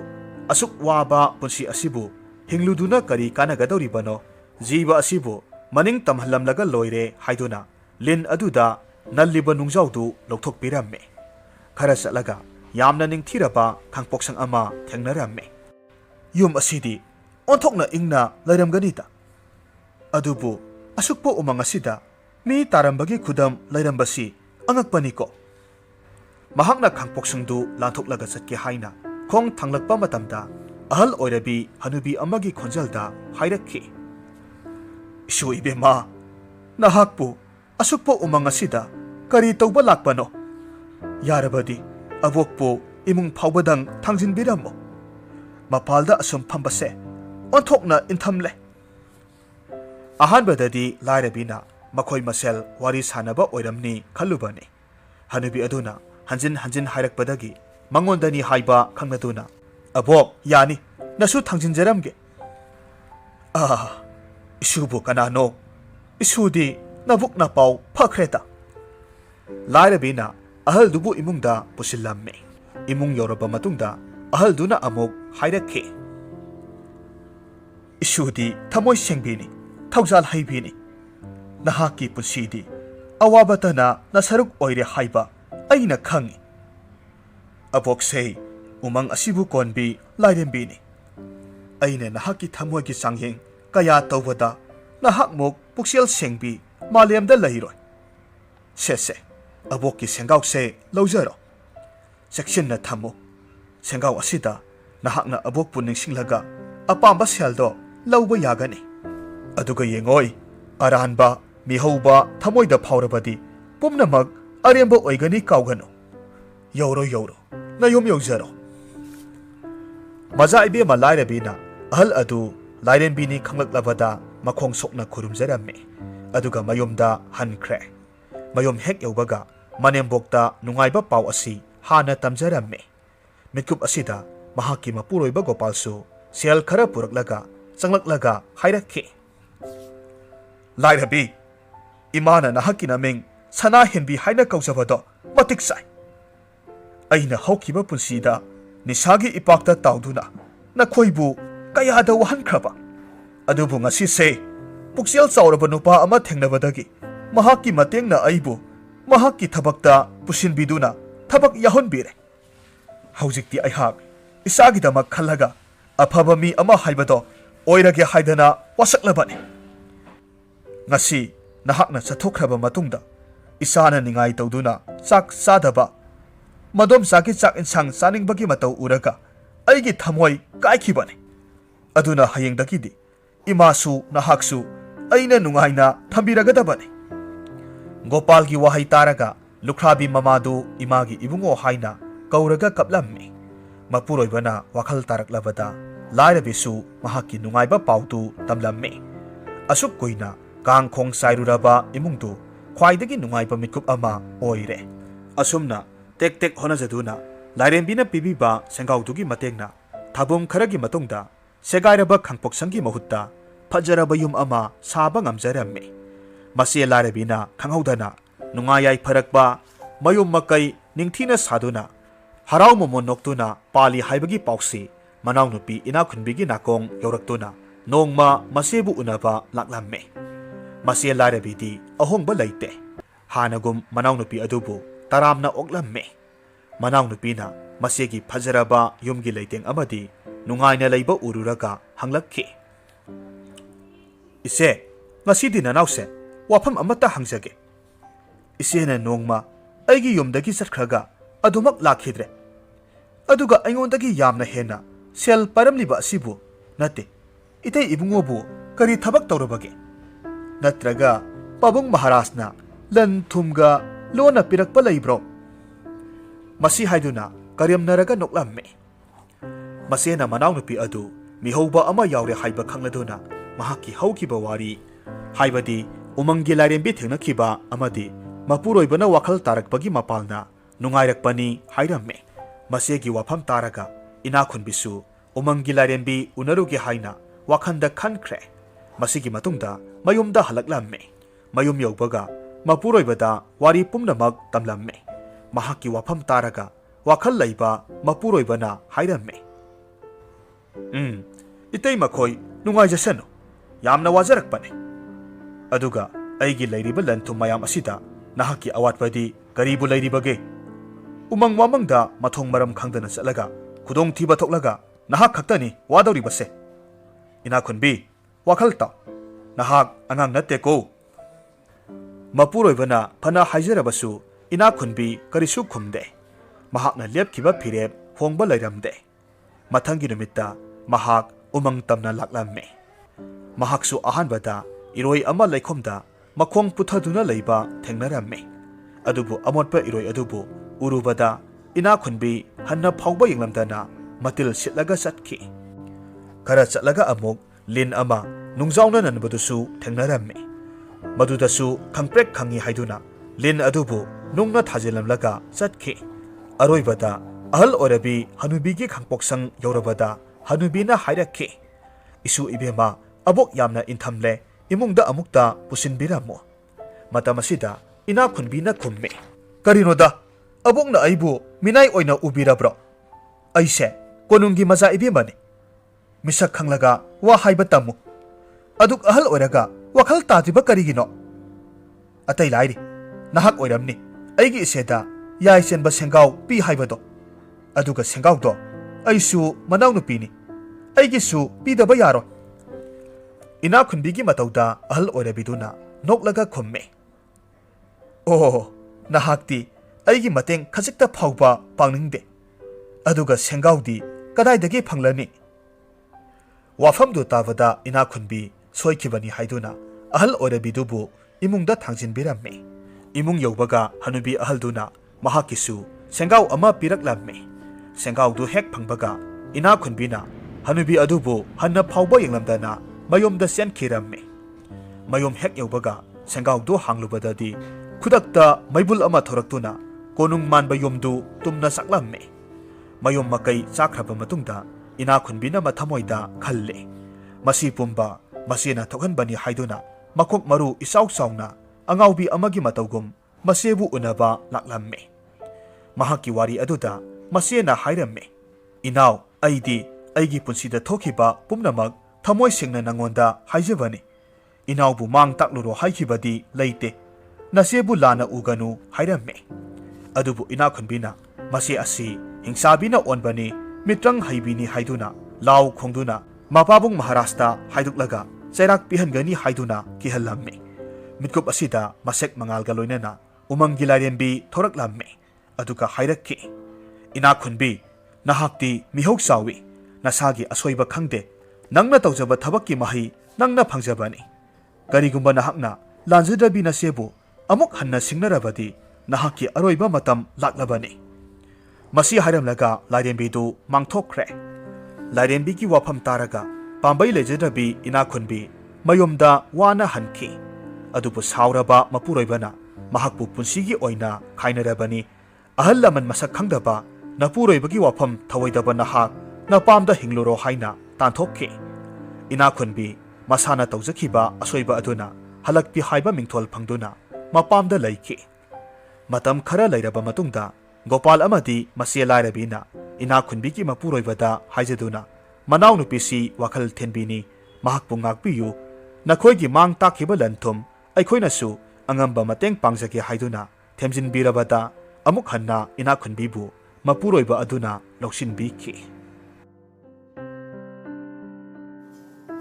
ꯑꯁꯨꯛ ꯋꯥꯕ ꯄꯨꯟꯁꯤ ꯑꯁꯤꯕꯨ ꯍꯤꯡꯂꯨꯗꯨꯅ ꯀꯔꯤ ꯀꯥꯟꯅꯒꯗꯧꯔꯤꯕꯅꯣ, ꯖꯤꯕ ꯑꯁꯤꯕꯨ ꯃꯅꯤꯡ ꯇꯝꯍꯜꯂꯝꯂꯒ ꯂꯣꯏꯔꯦ ꯍꯥꯏꯗꯨꯅ ꯂꯤꯟ ꯑꯗꯨꯗ ꯅꯜꯂꯤꯕ ꯅꯨꯡꯖꯥꯎꯗꯨ ꯂꯧꯊꯣꯛꯄꯤꯔꯝꯃꯤ꯫ ꯈꯔ ꯆꯠꯂꯒ ꯌꯥꯝꯅ ꯅꯤꯡꯊꯤꯔꯕ ꯈꯥꯡꯄꯣꯛꯁꯪ ꯑꯃ ꯊꯦꯡꯅꯔꯝꯃꯤ꯫ "ꯌꯨꯝ ꯑꯁꯤꯗꯤ ꯑꯣꯟꯊꯣꯛꯅ ꯏꯪꯅ ꯂꯩꯔꯝꯒꯅꯤꯗ, ꯑꯗꯨꯕꯨ ꯑꯁꯨꯛꯄ ꯎꯃꯪ ꯑꯁꯤꯗ ꯃꯤ ꯇꯥꯔꯝꯕꯒꯤ ꯈꯨꯗꯝ ꯂꯩꯔꯝꯕꯁꯤ ꯑꯉꯛꯄꯅꯤꯀꯣ." ꯃꯍꯥꯛꯅ ꯈꯥꯡꯄꯣꯛꯁꯪꯗꯨ ꯂꯥꯟꯊꯣꯛꯂꯒ ꯆꯠꯀꯦ ꯍꯥꯏꯅ ꯈꯣꯡ ꯊꯥꯡꯂꯛꯄ ꯃꯇꯝꯗ ꯑꯍꯜ ꯑꯣꯏꯔꯕꯤ ꯍꯅꯨꯕꯤ ꯑꯃꯒꯤ ꯈꯣꯟꯖꯦꯜꯗ ꯍꯥꯏꯔꯛꯈꯤ, "ꯏꯁꯨ ꯏꯕꯦꯝꯃ, ꯅꯍꯥꯛꯄꯨ ꯑꯁꯨꯛꯄ ꯎꯃꯪ ꯑꯁꯤꯗ ꯀꯔꯤ ꯇꯧꯕ ꯂꯥꯛꯄꯅꯣ? ꯌꯥꯔꯕꯗꯤ ꯑꯕꯣꯛꯄꯨ ꯏꯃꯨꯡ ꯐꯥꯎꯕꯗꯪ ꯊꯥꯡꯖꯤꯟꯕꯤꯔꯝꯃꯣ꯫ ꯃꯄꯥꯜꯗ ꯑꯁꯨꯝ ꯐꯝꯕꯁꯦ ꯑꯣꯟꯊꯣꯛꯅ ꯏꯟꯊꯝꯂꯦ." ꯑꯍꯥꯟꯕꯗꯗꯤ ꯂꯥꯏꯔꯕꯤꯅ ꯃꯈꯣꯏ ꯃꯁꯦꯜ ꯋꯥꯔꯤ ꯁꯥꯟꯅꯕ ꯑꯣꯏꯔꯝꯅꯤ ꯈꯜꯂꯨꯕꯅꯤ꯫ ꯍꯅꯨꯕꯤ ꯑꯗꯨꯅ ꯍꯟꯖꯤꯟ ꯍꯟꯖꯤꯟ ꯍꯥꯏꯔꯛꯄꯗꯒꯤ ꯃꯉꯣꯟꯗꯅꯤ ꯍꯥꯏꯕ ꯈꯪꯂꯗꯨꯅ, "ꯑꯕꯣꯛ, ꯌꯥꯅꯤ, ꯅꯁꯨ ꯊꯥꯡꯖꯤꯟꯖꯔꯝꯒꯦ." "ꯏꯁꯨꯕꯨ ꯀꯅꯥꯅꯣ? ꯏꯁꯨꯗꯤ ꯅꯕꯨꯛ ꯅꯄꯥꯎ ꯐꯈ꯭ꯔꯦꯗ." ꯂꯥꯏꯔꯕꯤꯅ ꯑꯍꯜꯗꯨꯕꯨ ꯏꯃꯨꯡꯗ ꯄꯨꯁꯤꯜꯂꯝꯃꯤ꯫ ꯏꯃꯨꯡ ꯌꯧꯔꯕ ꯃꯇꯨꯡꯗ ꯑꯍꯜꯗꯨꯅ ꯑꯃꯨꯛ ꯍꯥꯏꯔꯛꯈꯤ, "ꯏꯁꯨꯗꯤ ꯊꯃꯣꯏ ꯁꯦꯡꯕꯤꯅꯤ, ꯊꯧꯖꯥꯜ ꯍꯩꯕꯤꯅꯤ꯫ ꯅꯍꯥꯛꯀꯤ ꯄꯨꯟꯁꯤꯗꯤ ꯑꯋꯥꯕꯇꯅ ꯅꯁꯔꯨꯛ ꯑꯣꯏꯔꯦ ꯍꯥꯏꯕ ꯑꯩꯅ ꯈꯪꯏ꯫ ꯑꯕꯣꯛꯁꯦ ꯎꯃꯪ ꯑꯁꯤꯕꯨ ꯀꯣꯟꯕꯤ ꯂꯥꯏꯔꯦꯝꯕꯤꯅꯤ꯫ ꯑꯩꯅ ꯅꯍꯥꯛꯀꯤ ꯊꯃꯣꯏꯒꯤ ꯆꯥꯡꯌꯦꯡ ꯀꯌꯥ ꯇꯧꯕꯗ ꯅꯍꯥꯛꯃꯨꯛ ꯄꯨꯛꯆꯦꯜ ꯁꯦꯡꯕꯤ ꯃꯥꯂꯦꯝꯗ ꯂꯩꯔꯣꯏ꯫ ꯁꯦ, ꯑꯕꯣꯛꯀꯤ ꯁꯦꯡꯒꯥꯎꯁꯦ ꯂꯧꯖꯔꯣ꯫ ꯆꯦꯛꯁꯤꯟꯅ ꯊꯝꯃꯨ꯫ ꯁꯦꯡꯒꯥꯎ ꯑꯁꯤꯗ ꯅꯍꯥꯛꯅ ꯑꯕꯣꯛꯄꯨ ꯅꯤꯡꯁꯤꯡꯂꯒ ꯑꯄꯥꯝꯕ ꯁꯦꯜꯗꯣ ꯂꯧꯕ ꯌꯥꯒꯅꯤ꯫ ꯑꯗꯨꯒ ꯌꯦꯡꯉꯣꯏ, ꯑꯔꯥꯟꯕ, ꯃꯤꯍꯧꯕ ꯊꯃꯣꯏꯗ ꯐꯥꯎꯔꯕꯗꯤ ꯄꯨꯝꯅꯃꯛ ꯑꯔꯦꯝꯕ ꯑꯣꯏꯒꯅꯤ ꯀꯥꯎꯒꯅꯨ꯫ ꯌꯧꯔꯣ, ꯅꯌꯨꯝ ꯌꯧꯖꯔꯣ." ꯃꯆꯥ ꯏꯕꯦꯝꯃ ꯂꯥꯏꯔꯕꯤꯅ ꯑꯍꯜ ꯑꯗꯨ ꯂꯥꯏꯔꯦꯝꯕꯤꯅꯤ ꯈꯪꯂꯛꯂꯕꯗ ꯃꯈꯣꯡ ꯁꯣꯛꯅ ꯈꯨꯔꯨꯝꯖꯔꯝꯃꯤ꯫ ꯑꯗꯨꯒ ꯃꯌꯨꯝꯗ ꯍꯟꯈ꯭ꯔꯦ꯫ ꯃꯌꯨꯝ ꯍꯦꯛ ꯌꯧꯕꯒ ꯃꯅꯦꯝꯕꯣꯛꯇ ꯅꯨꯡꯉꯥꯏꯕ ꯄꯥꯎ ꯑꯁꯤ ꯍꯥꯟꯅ ꯇꯝꯖꯔꯝꯃꯤ꯫ ꯃꯤꯠꯀꯨꯞ ꯑꯁꯤꯗ ꯃꯍꯥꯛꯀꯤ ꯃꯄꯨꯔꯣꯏꯕ ꯒꯣꯄꯥꯜꯁꯨ ꯁꯦꯜ ꯈꯔ ꯄꯨꯔꯛꯂꯒ ꯆꯪꯂꯛꯂꯒ ꯍꯥꯏꯔꯛꯈꯤ, "ꯂꯥꯏꯔꯕꯤ, ꯏꯃꯥꯅ ꯅꯍꯥꯛꯀꯤ ꯅꯃꯤꯡ ꯁꯅꯥꯍꯦꯟꯕꯤ ꯍꯥꯏꯅ ꯀꯧꯖꯕꯗꯣ ꯃꯇꯤꯛ ꯆꯥꯏ꯫ ꯑꯩꯅ ꯍꯧꯈꯤꯕ ꯄꯨꯟꯁꯤꯗ ꯅꯤꯁꯥꯒꯤ ꯏꯄꯥꯛꯇ ꯇꯥꯎꯗꯨꯅ ꯅꯈꯣꯏꯕꯨ ꯀꯌꯥꯗ ꯋꯥꯍꯟꯈ꯭ꯔꯕ, ꯑꯗꯨꯕꯨ ꯉꯁꯤꯁꯦ ꯄꯨꯛꯆꯦꯜ ꯆꯥꯎꯔꯕ ꯅꯨꯄꯥ ꯑꯃ ꯊꯦꯡꯅꯕꯗꯒꯤ ꯃꯍꯥꯛꯀꯤ ꯃꯇꯦꯡꯅ ꯑꯩꯕꯨ ꯃꯍꯥꯛꯀꯤ ꯊꯕꯛꯇ ꯄꯨꯁꯤꯟꯕꯤꯗꯨꯅ ꯊꯕꯛ ꯌꯥꯎꯍꯟꯕꯤꯔꯦ꯫ ꯍꯧꯖꯤꯛꯇꯤ ꯑꯩꯍꯥꯛ ꯏꯆꯥꯒꯤꯗꯃꯛ ꯈꯜꯂꯒ ꯑꯐꯕ ꯃꯤ ꯑꯃ ꯍꯥꯏꯕꯗꯣ ꯑꯣꯏꯔꯒꯦ ꯍꯥꯏꯗꯅ ꯋꯥꯁꯛꯂꯕꯅꯤ꯫ ꯉꯁꯤ ꯅꯍꯥꯛꯅ ꯆꯠꯊꯣꯛꯈ꯭ꯔꯕ ꯃꯇꯨꯡꯗ ꯏꯆꯥꯅ ꯅꯤꯡꯉꯥꯏ ꯇꯧꯗꯨꯅ ꯆꯥꯛ ꯆꯥꯗꯕ, ꯃꯗꯣꯝꯆꯥꯒꯤ ꯆꯥꯛ ꯏꯟꯁꯥꯡ ꯆꯥꯅꯤꯡꯕꯒꯤ ꯃꯇꯧ ꯎꯔꯒ ꯑꯩꯒꯤ ꯊꯃꯣꯏ ꯀꯥꯏꯈꯤꯕꯅꯤ꯫ ꯑꯗꯨꯅ ꯍꯌꯦꯡꯗꯒꯤꯗꯤ Imasu nahaksu aina nungaina thambiragadabani. Gopalgi wahai taraga Lukhrabi mamadu imagi ibungo haina kauraga kaplammi. Mapuroibana wakhal taraklabada lairabisu mahaki nungaiba pautu tamlammi. Asuk kuina kangkhong sairuraba imungtu khwaidagi nungaiba mitkup ama oire. Asumna tek tek honajaduna lairembina pibiba sengautugi matengna thabum kharagi matungda segairaba khangpoksanggi mahutta fajaraba yum ama saba ngamjarammi. Masi lairabina khanghaudana nungayai pharakba mayum makai ningthina saduna harau momon noktuna pali haibagi pausi manau nupi ina khunbigi nakong yoraktuna nongma masebu unaba laklamme. Masi lairabidi ahongba leite hanagum manau nupi adubu taramna oklamme. Manau nupina masegi fajaraba yumgi leiteng amadi nungaina leiba ururaga hanglakki. Ise ngasidi nanause wafam amata hangjage. Isena nongma aigi yumdagi satkhraga adumak lakhidre. Aduga aingondagi yamna hena sel paramliba asibu nate itay ibungobu kari thabak tawrabage. Natraga pabung maharasna lan thumga lona pirakpa leibro. Masi haiduna karyamnaraga noklamme. Masena manau nupi adu mihauba ama yaure haiba khangladuna mahaki haukiba wari haibadi umangi lairembi thengnakiba amadi mapuroibana wakhal tarakpagi mapalna nungairakpani hairamme. Masegi wafam taraga inakhunbisu umangi lairembi unarugi haina wakhanda khankhre. Masigi matungda mayumda halaklamme. Mayum yaubaga mapuroibada wari pumnamak tamlamme. Mahaki wafam taraga wakhal laiba mapuroibana hairamme. Itay makhoi nungaijasano yamna wajarakpane. Aduga aigi lairiba lanthum mayam asida nahaki awatpadi karibu lairibage. Umang wamangda mathong maram khangdana chatlaga khudong thiba thoklaga nahak khaktani wadoribase. Inakhunbi wakhal taw nahak angang natte ko. Mapuroibana phana haijarabasu inakhunbi karisu khumde. Mahakna lepkiba phirep hongba lairamde. Mathangi numitta mahak umang tamna laklamme. Mahaksu ahanbada iroi ama laikhomda makhong puthaduna leiba thengnaramme. Adubu amotpa iroi adubu urubada inakhunbi hanna phawba yenglamdana matil sitlaga satki. Khara chatlaga amuk lin ama nungjauna nanbadusu thengnaramme. Madudasu khangprek khangi haiduna lin adubu nungna thajilamlaga satki. Aroibada ahal orabi hanubigi khangpoksang yorabada hanubina hairakki. Isu ibema abok yamna inthamle imungda amukta pusinbiramo. Matamasida inakhunbina khumme. Karinoda abokna aibu minai oina ubirabro. Aise konungi maza ibemani. Misak khanglaga wa haiba tamu. Aduk ahal oraga wakhal tadriba karigino. Atai lairi nahak oiramni aigi iseda yai chenba sengau pi haibado. Aduga sengau do aisu manau nupini. Aigisu pidaba yaro. Inakhunbigi matauda ahal oirabiduna noklaga khumme. Oh nahakti aigi mateng khajikta phawba pangningde. Aduga sengaudi kadaidagi phanglani. Wafamdu tabada inakhunbi soikibani haiduna ahal oirabidubu imungda thangjinbiramme. Imung yaubaga hanubi ahalduna mahakisu sengau ama piraklamme. Sengaudu hek phangbaga inakhunbina hanubi adubu hanna phawba yenglamdana mayomda senkiramme. Mayom hek yaubaga sengaudu hanglubadadi khudakta maibul ama thoraktuna konung manba yomdu tumna saklamme. Mayom makai chakraba matungda inakhunbina mathamoida khalle. Masi pumba masina thokhanbani haiduna makok maru isau sauna angaubi amagi matawgum masebu unaba laklamme. Mahaki wari aduda masena hairamme. Inaw aidi aigi punsida thokiba pumnamak thamoi singna nangonda haijabani. Inawbu mang takluro haikibadi leite. Nasebu lana uganu hairamme. Adubu inakhunbina masi asi hingsabina onbani mitrang haibini haiduna law khongduna mapabung maharashta haiduklaga chairak pihangani haiduna kihalamme. Mitkup asida masek mangalga loinana umangi lairembi thoraklamme. Aduka hairakki. Inakhunbi nahakti mihok sawi nasagi asoiba khangde nangna tawjaba thabakki mahi ꯅꯪꯅ ꯐꯪꯖꯕꯅꯤ ꯀꯔꯤꯒꯨꯝꯕ ꯅꯍꯥꯛꯅ ꯂꯥꯟꯖꯗ꯭ꯔꯕꯤ ꯅꯆꯦꯕꯨ ꯑꯃꯨꯛ ꯍꯟꯅ ꯁꯤꯡꯅꯔꯕꯗꯤ ꯅꯍꯥꯛꯀꯤ ꯑꯔꯣꯏꯕ ꯃꯇꯝ ꯂꯥꯛꯂꯕꯅꯤ ꯃꯁꯤ ꯍꯥꯏꯔꯝꯂꯒ ꯂꯥꯏꯔꯦꯝꯕꯤꯗꯨ ꯃꯥꯡꯊꯣꯛꯈ꯭ꯔꯦ ꯂꯥꯏꯔꯦꯝꯕꯤꯒꯤ ꯋꯥꯐꯝ ꯇꯥꯔꯒ ꯄꯥꯝꯕꯩ ꯂꯩꯖꯗ꯭ꯔꯕꯤ ꯏꯅꯥꯈꯨꯟꯕꯤ ꯃꯌꯨꯝꯗ ꯋꯥꯅ ꯍꯟꯈꯤ ꯑꯗꯨꯕꯨ ꯁꯥꯎꯔꯕ ꯃꯄꯨꯔꯣꯏꯕꯅ ꯃꯍꯥꯛꯄꯨ ꯄꯨꯟꯁꯤꯒꯤ ꯑꯣꯏꯅ ꯈꯥꯏꯅꯔꯕꯅꯤ ꯑꯍꯜ ꯂꯃꯟ ꯃꯁꯛ ꯈꯪꯗꯕ ꯅꯄꯨꯔꯣꯏꯕꯒꯤ ꯋꯥꯐꯝ ꯊꯧꯑꯣꯏꯗꯕ ꯅꯍꯥꯛ ꯅꯄꯥꯝꯗ ꯍꯤꯡꯂꯨꯔꯣ ꯍꯥꯏꯅ ꯇꯥꯟꯊꯣꯛꯈꯤ ꯏꯅꯥꯈꯨꯟꯕꯤ ꯃꯁꯥꯅ ꯇꯧꯖꯈꯤꯕ ꯑꯁꯣꯏꯕ ꯑꯗꯨꯅ ꯍꯜꯂꯛꯄꯤ ꯍꯥꯏꯕ ꯃꯤꯡꯊꯣꯜ ꯐꯪꯗꯨꯅ ꯃꯄꯥꯝꯗ ꯂꯩꯈꯤ ꯃꯇꯝ ꯈꯔ ꯂꯩꯔꯕ ꯃꯇꯨꯡꯗ ꯒꯣꯄꯥꯜ ꯑꯃꯗꯤ ꯃꯆꯦ ꯂꯥꯏꯔꯕꯤꯅ ꯏꯅꯥꯈꯨꯟꯕꯤꯒꯤ ꯃꯄꯨꯔꯣꯏꯕꯗ ꯍꯥꯏꯖꯗꯨꯅ ꯃꯅꯥꯎꯅꯨꯄꯤꯁꯤ ꯋꯥꯈꯜ ꯊꯦꯟꯕꯤꯅꯤ ꯃꯍꯥꯛꯄꯨ ꯉꯥꯛꯄꯤꯌꯨ ꯅꯈꯣꯏꯒꯤ ꯃꯥꯡ ꯇꯥꯛꯈꯤꯕ ꯂꯟ ꯊꯨꯝ ꯑꯩꯈꯣꯏꯅꯁꯨ ꯑꯉꯝꯕ ꯃꯇꯦꯡ ꯄꯥꯡꯖꯒꯦ ꯍꯥꯏꯗꯨꯅ ꯊꯦꯝꯖꯤꯟꯕꯤꯔꯕꯗ ꯑꯃꯨꯛ ꯍꯟꯅ ꯏꯅꯥꯈꯨꯟꯕꯤꯕꯨ ꯃꯄꯨꯔꯣꯏꯕ ꯑꯗꯨꯅ ꯂꯧꯁꯤꯟꯕꯤꯈꯤ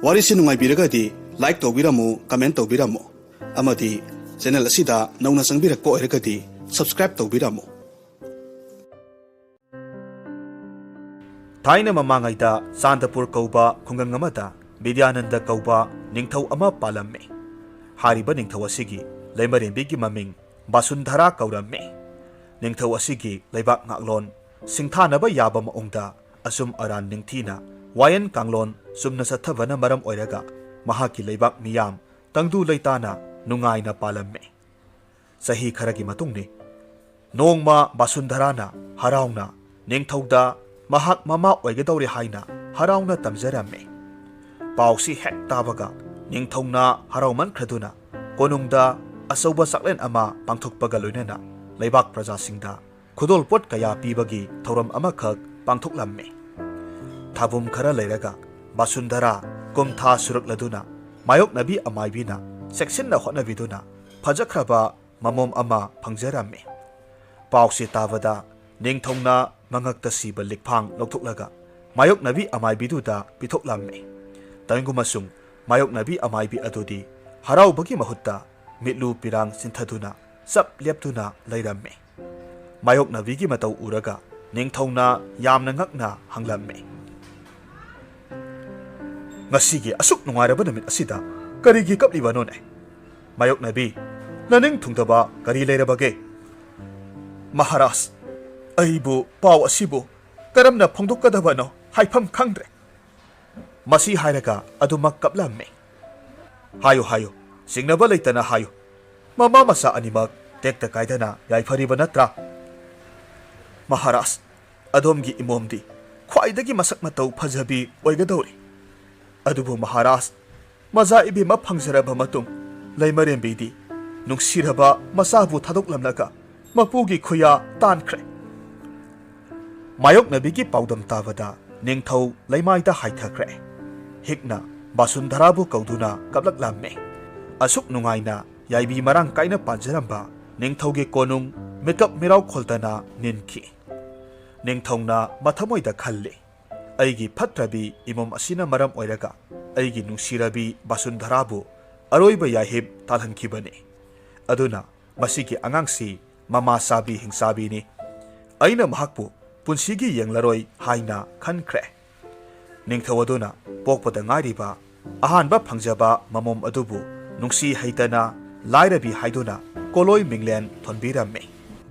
ꯋꯥꯔꯤꯁꯤ ꯅꯨꯡꯉꯥꯏꯕꯤꯔꯒꯗꯤ ꯂꯥꯏꯛ ꯇꯧꯕꯤꯔꯝꯃꯨ ꯀꯃꯦꯟ ꯇꯧꯕꯤꯔꯝꯃꯨ ꯑꯃꯗꯤ ꯆꯦꯅꯦꯜ ꯑꯁꯤꯗ ꯅꯧꯅ ꯆꯪꯕꯤꯔꯛꯄ ꯑꯣꯏꯔꯒꯗꯤ ꯁꯕꯁꯀ꯭ꯔꯥꯏꯕ ꯇꯧꯕꯤꯔꯝꯃꯨ ꯊꯥꯏꯅ ꯃꯃꯥꯡꯉꯩꯗ ꯆꯥꯟꯗꯄꯨꯔ ꯀꯧꯕ ꯈꯨꯡꯒꯪ ꯑꯃꯗ ꯕꯤꯗ꯭ꯌꯥꯅꯟꯗ ꯀꯧꯕ ꯅꯤꯡꯊꯧ ꯑꯃ ꯄꯥꯜꯂꯝꯃꯤ ꯍꯥꯏꯔꯤꯕ ꯅꯤꯡꯊꯧ ꯑꯁꯤꯒꯤ ꯂꯩꯃꯔꯦꯝꯕꯤꯒꯤ ꯃꯃꯤꯡ ꯕꯥꯁꯨꯟꯙꯔꯥ ꯀꯧꯔꯝꯃꯤ ꯅꯤꯡꯊꯧ ꯑꯁꯤꯒꯤ ꯂꯩꯕꯥꯛ ꯉꯥꯛꯂꯣꯟ ꯁꯤꯡꯊꯥꯅꯕ ꯌꯥꯕ ꯃꯑꯣꯡꯗ ꯑꯆꯨꯝ ꯑꯔꯥꯟ ꯅꯤꯡꯊꯤꯅ ꯋꯥꯌꯦꯟ ꯀꯥꯡꯂꯣꯟ ꯆꯨꯝꯅ ꯆꯠꯊꯕꯅ ꯃꯔꯝ ꯑꯣꯏꯔꯒ ꯃꯍꯥꯛꯀꯤ ꯂꯩꯕꯥꯛ ꯃꯤꯌꯥꯝ ꯇꯪꯗꯨ ꯂꯩꯇꯥꯅ ꯅꯨꯡꯉꯥꯏꯅ ꯄꯥꯜꯂꯝꯃꯤ ꯆꯍꯤ ꯈꯔꯒꯤ ꯃꯇꯨꯡꯅꯤ ꯅꯣꯡꯃ ꯕꯥꯁꯨꯟꯙꯔꯥꯅ ꯍꯔꯥꯎꯅ ꯅꯤꯡꯊꯧꯗ ꯃꯍꯥꯛ ꯃꯃꯥ ꯑꯣꯏꯒꯗꯧꯔꯦ ꯍꯥꯏꯅ ꯍꯔꯥꯎꯅ ꯇꯝꯖꯔꯝꯃꯤ ꯄꯥꯎꯁꯤ ꯍꯦꯛ ꯇꯥꯕꯒ ꯅꯤꯡꯊꯧꯅ ꯍꯔꯥꯎꯃꯟꯈ꯭ꯔꯗꯨꯅ ꯀꯣꯅꯨꯡꯗ ꯑꯆꯧꯕ ꯆꯥꯛꯂꯦꯟ ꯑꯃ ꯄꯥꯡꯊꯣꯛꯄꯒ ꯂꯣꯏꯅꯅ ꯂꯩꯕꯥꯛ ꯄ꯭ꯔꯖꯥꯁꯤꯡꯗ ꯈꯨꯗꯣꯜꯄꯣꯠ ꯀꯌꯥ ꯄꯤꯕꯒꯤ ꯊꯧꯔꯝ ꯑꯃꯈꯛ ꯄꯥꯡꯊꯣꯛꯂꯝꯃꯤ ꯊꯥꯕꯨꯝ ꯈꯔ ꯂꯩꯔꯒ ꯕꯥꯁꯨꯟꯙꯔꯥ ꯀꯨꯝꯊꯥ ꯁꯨꯔꯛꯂꯗꯨꯅ ꯃꯥꯌꯣꯛꯅꯕꯤ ꯑꯃꯥꯏꯕꯤꯅ ꯆꯦꯛꯁꯤꯟꯅ ꯍꯣꯠꯅꯕꯤꯗꯨꯅ ꯐꯖꯈ꯭ꯔꯕ ꯃꯃꯣꯝ ꯑꯃ ꯐꯪꯖꯔꯝꯃꯤ ꯄꯥꯎꯁꯤ ꯇꯥꯕꯗ ꯅꯤꯡꯊꯧꯅ ꯃꯉꯛꯇ ꯁꯤꯕ ꯂꯤꯛꯐꯥꯡ ꯂꯧꯊꯣꯛꯂꯒ ꯃꯥꯌꯣꯛꯅꯕꯤ ꯑꯃꯥꯏꯕꯤꯗꯨꯗ ꯄꯤꯊꯣꯛꯂꯝꯃꯤ ꯇꯪꯒꯨꯃꯁꯨꯡ ꯃꯥꯌꯣꯛꯅꯕꯤ ꯑꯃꯥꯏꯕꯤ ꯑꯗꯨꯗꯤ ꯍꯔꯥꯎꯕꯒꯤ ꯃꯍꯨꯠꯇ ꯃꯤꯠꯂꯨ ꯄꯤꯔꯥꯡ ꯆꯤꯟꯊꯗꯨꯅ ꯆꯞ ꯂꯦꯞꯇꯨꯅ ꯂꯩꯔꯝꯃꯤ ꯃꯥꯌꯣꯛꯅꯕꯤꯒꯤ ꯃꯇꯧ ꯎꯔꯒ ꯅꯤꯡꯊꯧꯅ ꯌꯥꯝꯅ ꯉꯛꯅ ꯍꯪꯂꯝꯃꯤ ꯉꯁꯤꯒꯤ ꯑꯁꯨꯛ ꯅꯨꯡꯉꯥꯏꯔꯕ ꯅꯨꯃꯤꯠ ꯑꯁꯤꯗ ꯀꯔꯤꯒꯤ ꯀꯞꯂꯤꯕꯅꯣꯅꯦ ꯃꯥꯌꯣꯛꯅꯕꯤ ꯅꯅꯤꯡ ꯊꯨꯡꯗꯕ ꯀꯔꯤ ꯂꯩꯔꯕꯒꯦ ꯃꯍꯥꯔꯥꯖ ꯑꯩꯕꯨ ꯄꯥꯎ ꯑꯁꯤꯕꯨ ꯀꯔꯝꯅ ꯐꯣꯡꯗꯣꯛꯀꯗꯕꯅꯣ ꯍꯥꯏꯐꯝ ꯈꯪꯗ꯭ꯔꯦ ꯃꯁꯤ ꯍꯥꯏꯔꯒ ꯑꯗꯨꯃꯛ ꯀꯞꯂꯝꯃꯤ ꯍꯥꯏꯌꯨ ꯍꯥꯏꯌꯨ ꯆꯤꯡꯅꯕ ꯂꯩꯇꯅ ꯍꯥꯏꯌꯨ ꯃꯃꯥ ꯃꯆꯥ ꯑꯅꯤꯃꯛ ꯇꯦꯛꯇ ꯀꯥꯏꯗꯅ ꯌꯥꯏꯐꯔꯤꯕ ꯅꯠꯇ꯭ꯔꯥ ꯃꯍꯥꯔꯥꯖ ꯑꯗꯣꯝꯒꯤ ꯏꯃꯣꯝꯗꯤ ꯈ꯭ꯋꯥꯏꯗꯒꯤ ꯃꯁꯛ ꯃꯇꯧ ꯐꯖꯕꯤ ꯑꯣꯏꯒꯗꯧꯔꯤ ꯑꯗꯨꯕꯨ ꯃꯍꯥꯔꯥꯖ ꯃꯆꯥ ꯏꯕꯦꯝꯃ ꯐꯪꯖꯔꯕ ꯃꯇꯨꯡ ꯂꯩꯃꯔꯦꯝꯕꯤꯗꯤ ꯅꯨꯡꯁꯤꯔꯕ ꯃꯆꯥꯕꯨ ꯊꯥꯗꯣꯛꯂꯝꯂꯒ ꯃꯄꯨꯒꯤ ꯈꯨꯌꯥ ꯇꯥꯟꯈ꯭ꯔꯦ ꯃꯥꯌꯣꯛꯅꯕꯤꯒꯤ ꯄꯥꯎꯗꯝ ꯇꯥꯕꯗ ꯅꯤꯡꯊꯧ ꯂꯩꯃꯥꯏꯗ ꯍꯥꯏꯊꯈ꯭ꯔꯦ ꯍꯤꯛꯅ ꯕꯥꯁꯨꯟꯙꯔꯥꯕꯨ ꯀꯧꯗꯨꯅ ꯀꯞꯂꯛꯂꯝꯃꯤ ꯑꯁꯨꯛ ꯅꯨꯡꯉꯥꯏꯅ ꯌꯥꯏꯕꯤ ꯃꯔꯥꯡ ꯀꯥꯏꯅ ꯄꯥꯟꯖꯔꯝꯕ ꯅꯤꯡꯊꯧꯒꯤ ꯀꯣꯅꯨꯡ ꯃꯤꯀꯞ ꯃꯤꯔꯥꯎ ꯈꯣꯜꯗꯅ ꯅꯤꯟꯈꯤ ꯅꯤꯡꯊꯧꯅ ꯃꯊꯃꯣꯏꯗ ꯈꯜꯂꯤ ꯑꯩꯒꯤ ꯐꯠꯇ꯭ꯔꯕꯤ ꯏꯃꯣꯝ ꯑꯁꯤꯅ ꯃꯔꯝ ꯑꯣꯏꯔꯒ ꯑꯩꯒꯤ ꯅꯨꯡꯁꯤꯔꯕꯤ ꯕꯥꯁꯨꯟꯙꯔꯥꯕꯨ ꯑꯔꯣꯏꯕ ꯌꯥꯏꯍꯤꯞ ꯇꯥꯜꯍꯟꯈꯤꯕꯅꯤ ꯑꯗꯨꯅ ꯃꯁꯤꯒꯤ ꯑꯉꯥꯡꯁꯤ ꯃꯃꯥ ꯆꯥꯕꯤ ꯍꯤꯡꯆꯥꯕꯤꯅꯤ ꯑꯩꯅ ꯃꯍꯥꯛꯄꯨ ꯄꯨꯟꯁꯤꯒꯤ ꯌꯦꯡꯂꯔꯣꯏ ꯍꯥꯏꯅ ꯈꯟꯈ꯭ꯔꯦ ꯅꯤꯡꯊꯧ ꯑꯗꯨꯅ ꯄꯣꯛꯄꯗ ꯉꯥꯏꯔꯤꯕ ꯑꯍꯥꯟꯕ ꯐꯪꯖꯕ ꯃꯃꯣꯝ ꯑꯗꯨꯕꯨ ꯅꯨꯡꯁꯤ ꯍꯩꯇꯅ ꯂꯥꯏꯔꯕꯤ ꯍꯥꯏꯗꯨꯅ ꯀꯣꯂꯣꯏ ꯃꯤꯡꯂꯦꯟ ꯊꯣꯟꯕꯤꯔꯝꯃꯤ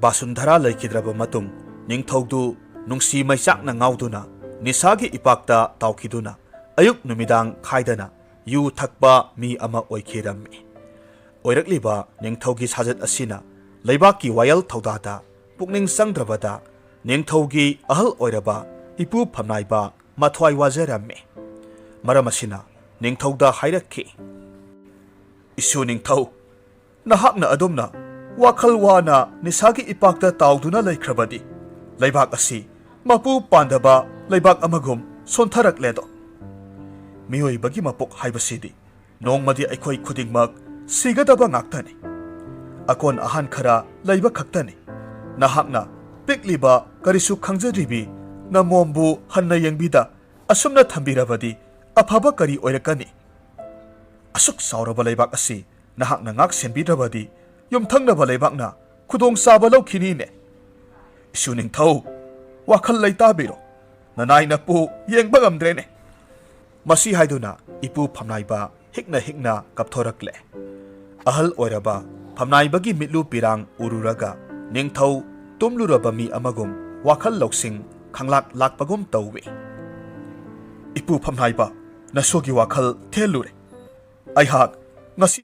ꯕꯥꯁꯨꯟꯙꯔꯥ ꯂꯩꯈꯤꯗ꯭ꯔꯕ ꯃꯇꯨꯡ ꯅꯤꯡꯊꯧꯗꯨ ꯅꯨꯡꯁꯤ ꯃꯩꯆꯥꯛꯅ ꯉꯥꯎꯗꯨꯅ ꯅꯤꯁꯥꯒꯤ ꯏꯄꯥꯛꯇ ꯇꯥꯎꯈꯤꯗꯨꯅ ꯑꯌꯨꯛ ꯅꯨꯃꯤꯗꯥꯡ ꯈꯥꯏꯗꯅ ꯌꯨ ꯊꯛꯄ ꯃꯤ ꯑꯃ ꯑꯣꯏꯈꯤꯔꯝꯃꯤ ꯑꯣꯏꯔꯛꯂꯤꯕ ꯅꯤꯡꯊꯧꯒꯤ ꯁꯥꯖꯠ ꯑꯁꯤꯅ ꯂꯩꯕꯥꯛꯀꯤ ꯋꯥꯌꯦꯜ ꯊꯧꯗꯥꯗ ꯄꯨꯛꯅꯤꯡ ꯆꯪꯗ꯭ꯔꯕꯗ ꯅꯤꯡꯊꯧꯒꯤ ꯑꯍꯜ ꯑꯣꯏꯔꯕ ꯏꯄꯨ ꯐꯝꯅꯥꯏꯕ ꯃꯊ꯭ꯋꯥꯏ ꯋꯥꯖꯔꯝꯃꯤ ꯃꯔꯝ ꯑꯁꯤꯅ ꯅꯤꯡꯊꯧꯗ ꯍꯥꯏꯔꯛꯈꯤ ꯏꯁꯨ ꯅꯤꯡꯊꯧ ꯅꯍꯥꯛꯅ ꯑꯗꯨꯝꯅ ꯋꯥꯈꯜ ꯋꯥꯅ ꯅꯤꯁꯥꯒꯤ ꯏꯄꯥꯛꯇ ꯇꯥꯎꯗꯨꯅ ꯂꯩꯈ꯭ꯔꯕꯗꯤ ꯂꯩꯕꯥꯛ ꯑꯁꯤ ꯃꯄꯨ ꯄꯥꯟꯗꯕ ꯂꯩꯕꯥꯛ ꯑꯃꯒꯨꯝ ꯁꯣꯟꯊꯔꯛꯂꯦꯗꯣ ꯃꯤꯑꯣꯏꯕꯒꯤ ꯃꯄꯣꯛ ꯍꯥꯏꯕꯁꯤꯗꯤ ꯅꯣꯡꯃꯗꯤ ꯑꯩꯈꯣꯏ ꯈꯨꯗꯤꯡꯃꯛ ꯁꯤꯒꯗꯕ ꯉꯥꯛꯇꯅꯤ ꯑꯀꯣꯟ ꯑꯍꯥꯟ ꯈꯔ ꯂꯩꯕ ꯈꯛꯇꯅꯤ ꯅꯍꯥꯛꯅ ꯄꯤꯛꯂꯤꯕ ꯀꯔꯤꯁꯨ ꯈꯪꯖꯗ꯭ꯔꯤꯕꯤ ꯅꯃꯣꯝꯕꯨ ꯍꯟꯅ ꯌꯦꯡꯕꯤꯗ ꯑꯁꯨꯝꯅ ꯊꯝꯕꯤꯔꯕꯗꯤ ꯑꯐꯕ ꯀꯔꯤ ꯑꯣꯏꯔꯛꯀꯅꯤ ꯑꯁꯨꯛ ꯆꯥꯎꯔꯕ ꯂꯩꯕꯥꯛ ꯑꯁꯤ ꯅꯍꯥꯛꯅ ꯉꯥꯛ ꯁꯦꯟꯕꯤꯗ꯭ꯔꯕꯗꯤ ꯌꯨꯝꯊꯪꯅꯕ ꯂꯩꯕꯥꯛꯅ ꯈꯨꯗꯣꯡꯆꯥꯕ ꯂꯧꯈꯤꯅꯤꯅꯦ ꯏꯁꯨ ꯅꯤꯡꯊꯧ ꯋꯥꯈꯜ ꯂꯩꯇꯥꯕꯤꯔꯣ ꯅꯅꯥꯏ ꯅꯄꯨ ꯌꯦꯡꯕ ꯉꯝꯗ꯭ꯔꯦꯅꯦ ꯃꯁꯤ ꯍꯥꯏꯗꯨꯅ ꯏꯄꯨ ꯐꯝꯅꯥꯏꯕ ꯍꯤꯛꯅ ꯀꯞꯊꯣꯔꯛꯂꯦ꯫ ꯑꯍꯜ ꯑꯣꯏꯔꯕ ꯐꯝꯅꯥꯏꯕꯒꯤ ꯃꯤꯠꯂꯨ ꯄꯤꯔꯥꯡ ꯎꯔꯨꯔꯒ ꯅꯤꯡꯊꯧ ꯇꯨꯝꯂꯨꯔꯕ ꯃꯤ ꯑꯃꯒꯨꯝ ꯋꯥꯈꯜ ꯂꯧꯁꯤꯡ ꯈꯪꯂꯥꯛ ꯂꯥꯛꯄꯒꯨꯝ ꯇꯧꯏ꯫ ꯏꯄꯨ ꯐꯝꯅꯥꯏꯕ, ꯅꯁꯨꯒꯤ ꯋꯥꯈꯜ ꯊꯦꯜꯂꯨꯔꯦ꯫ ꯑꯩꯍꯥꯛ ꯉꯁꯤ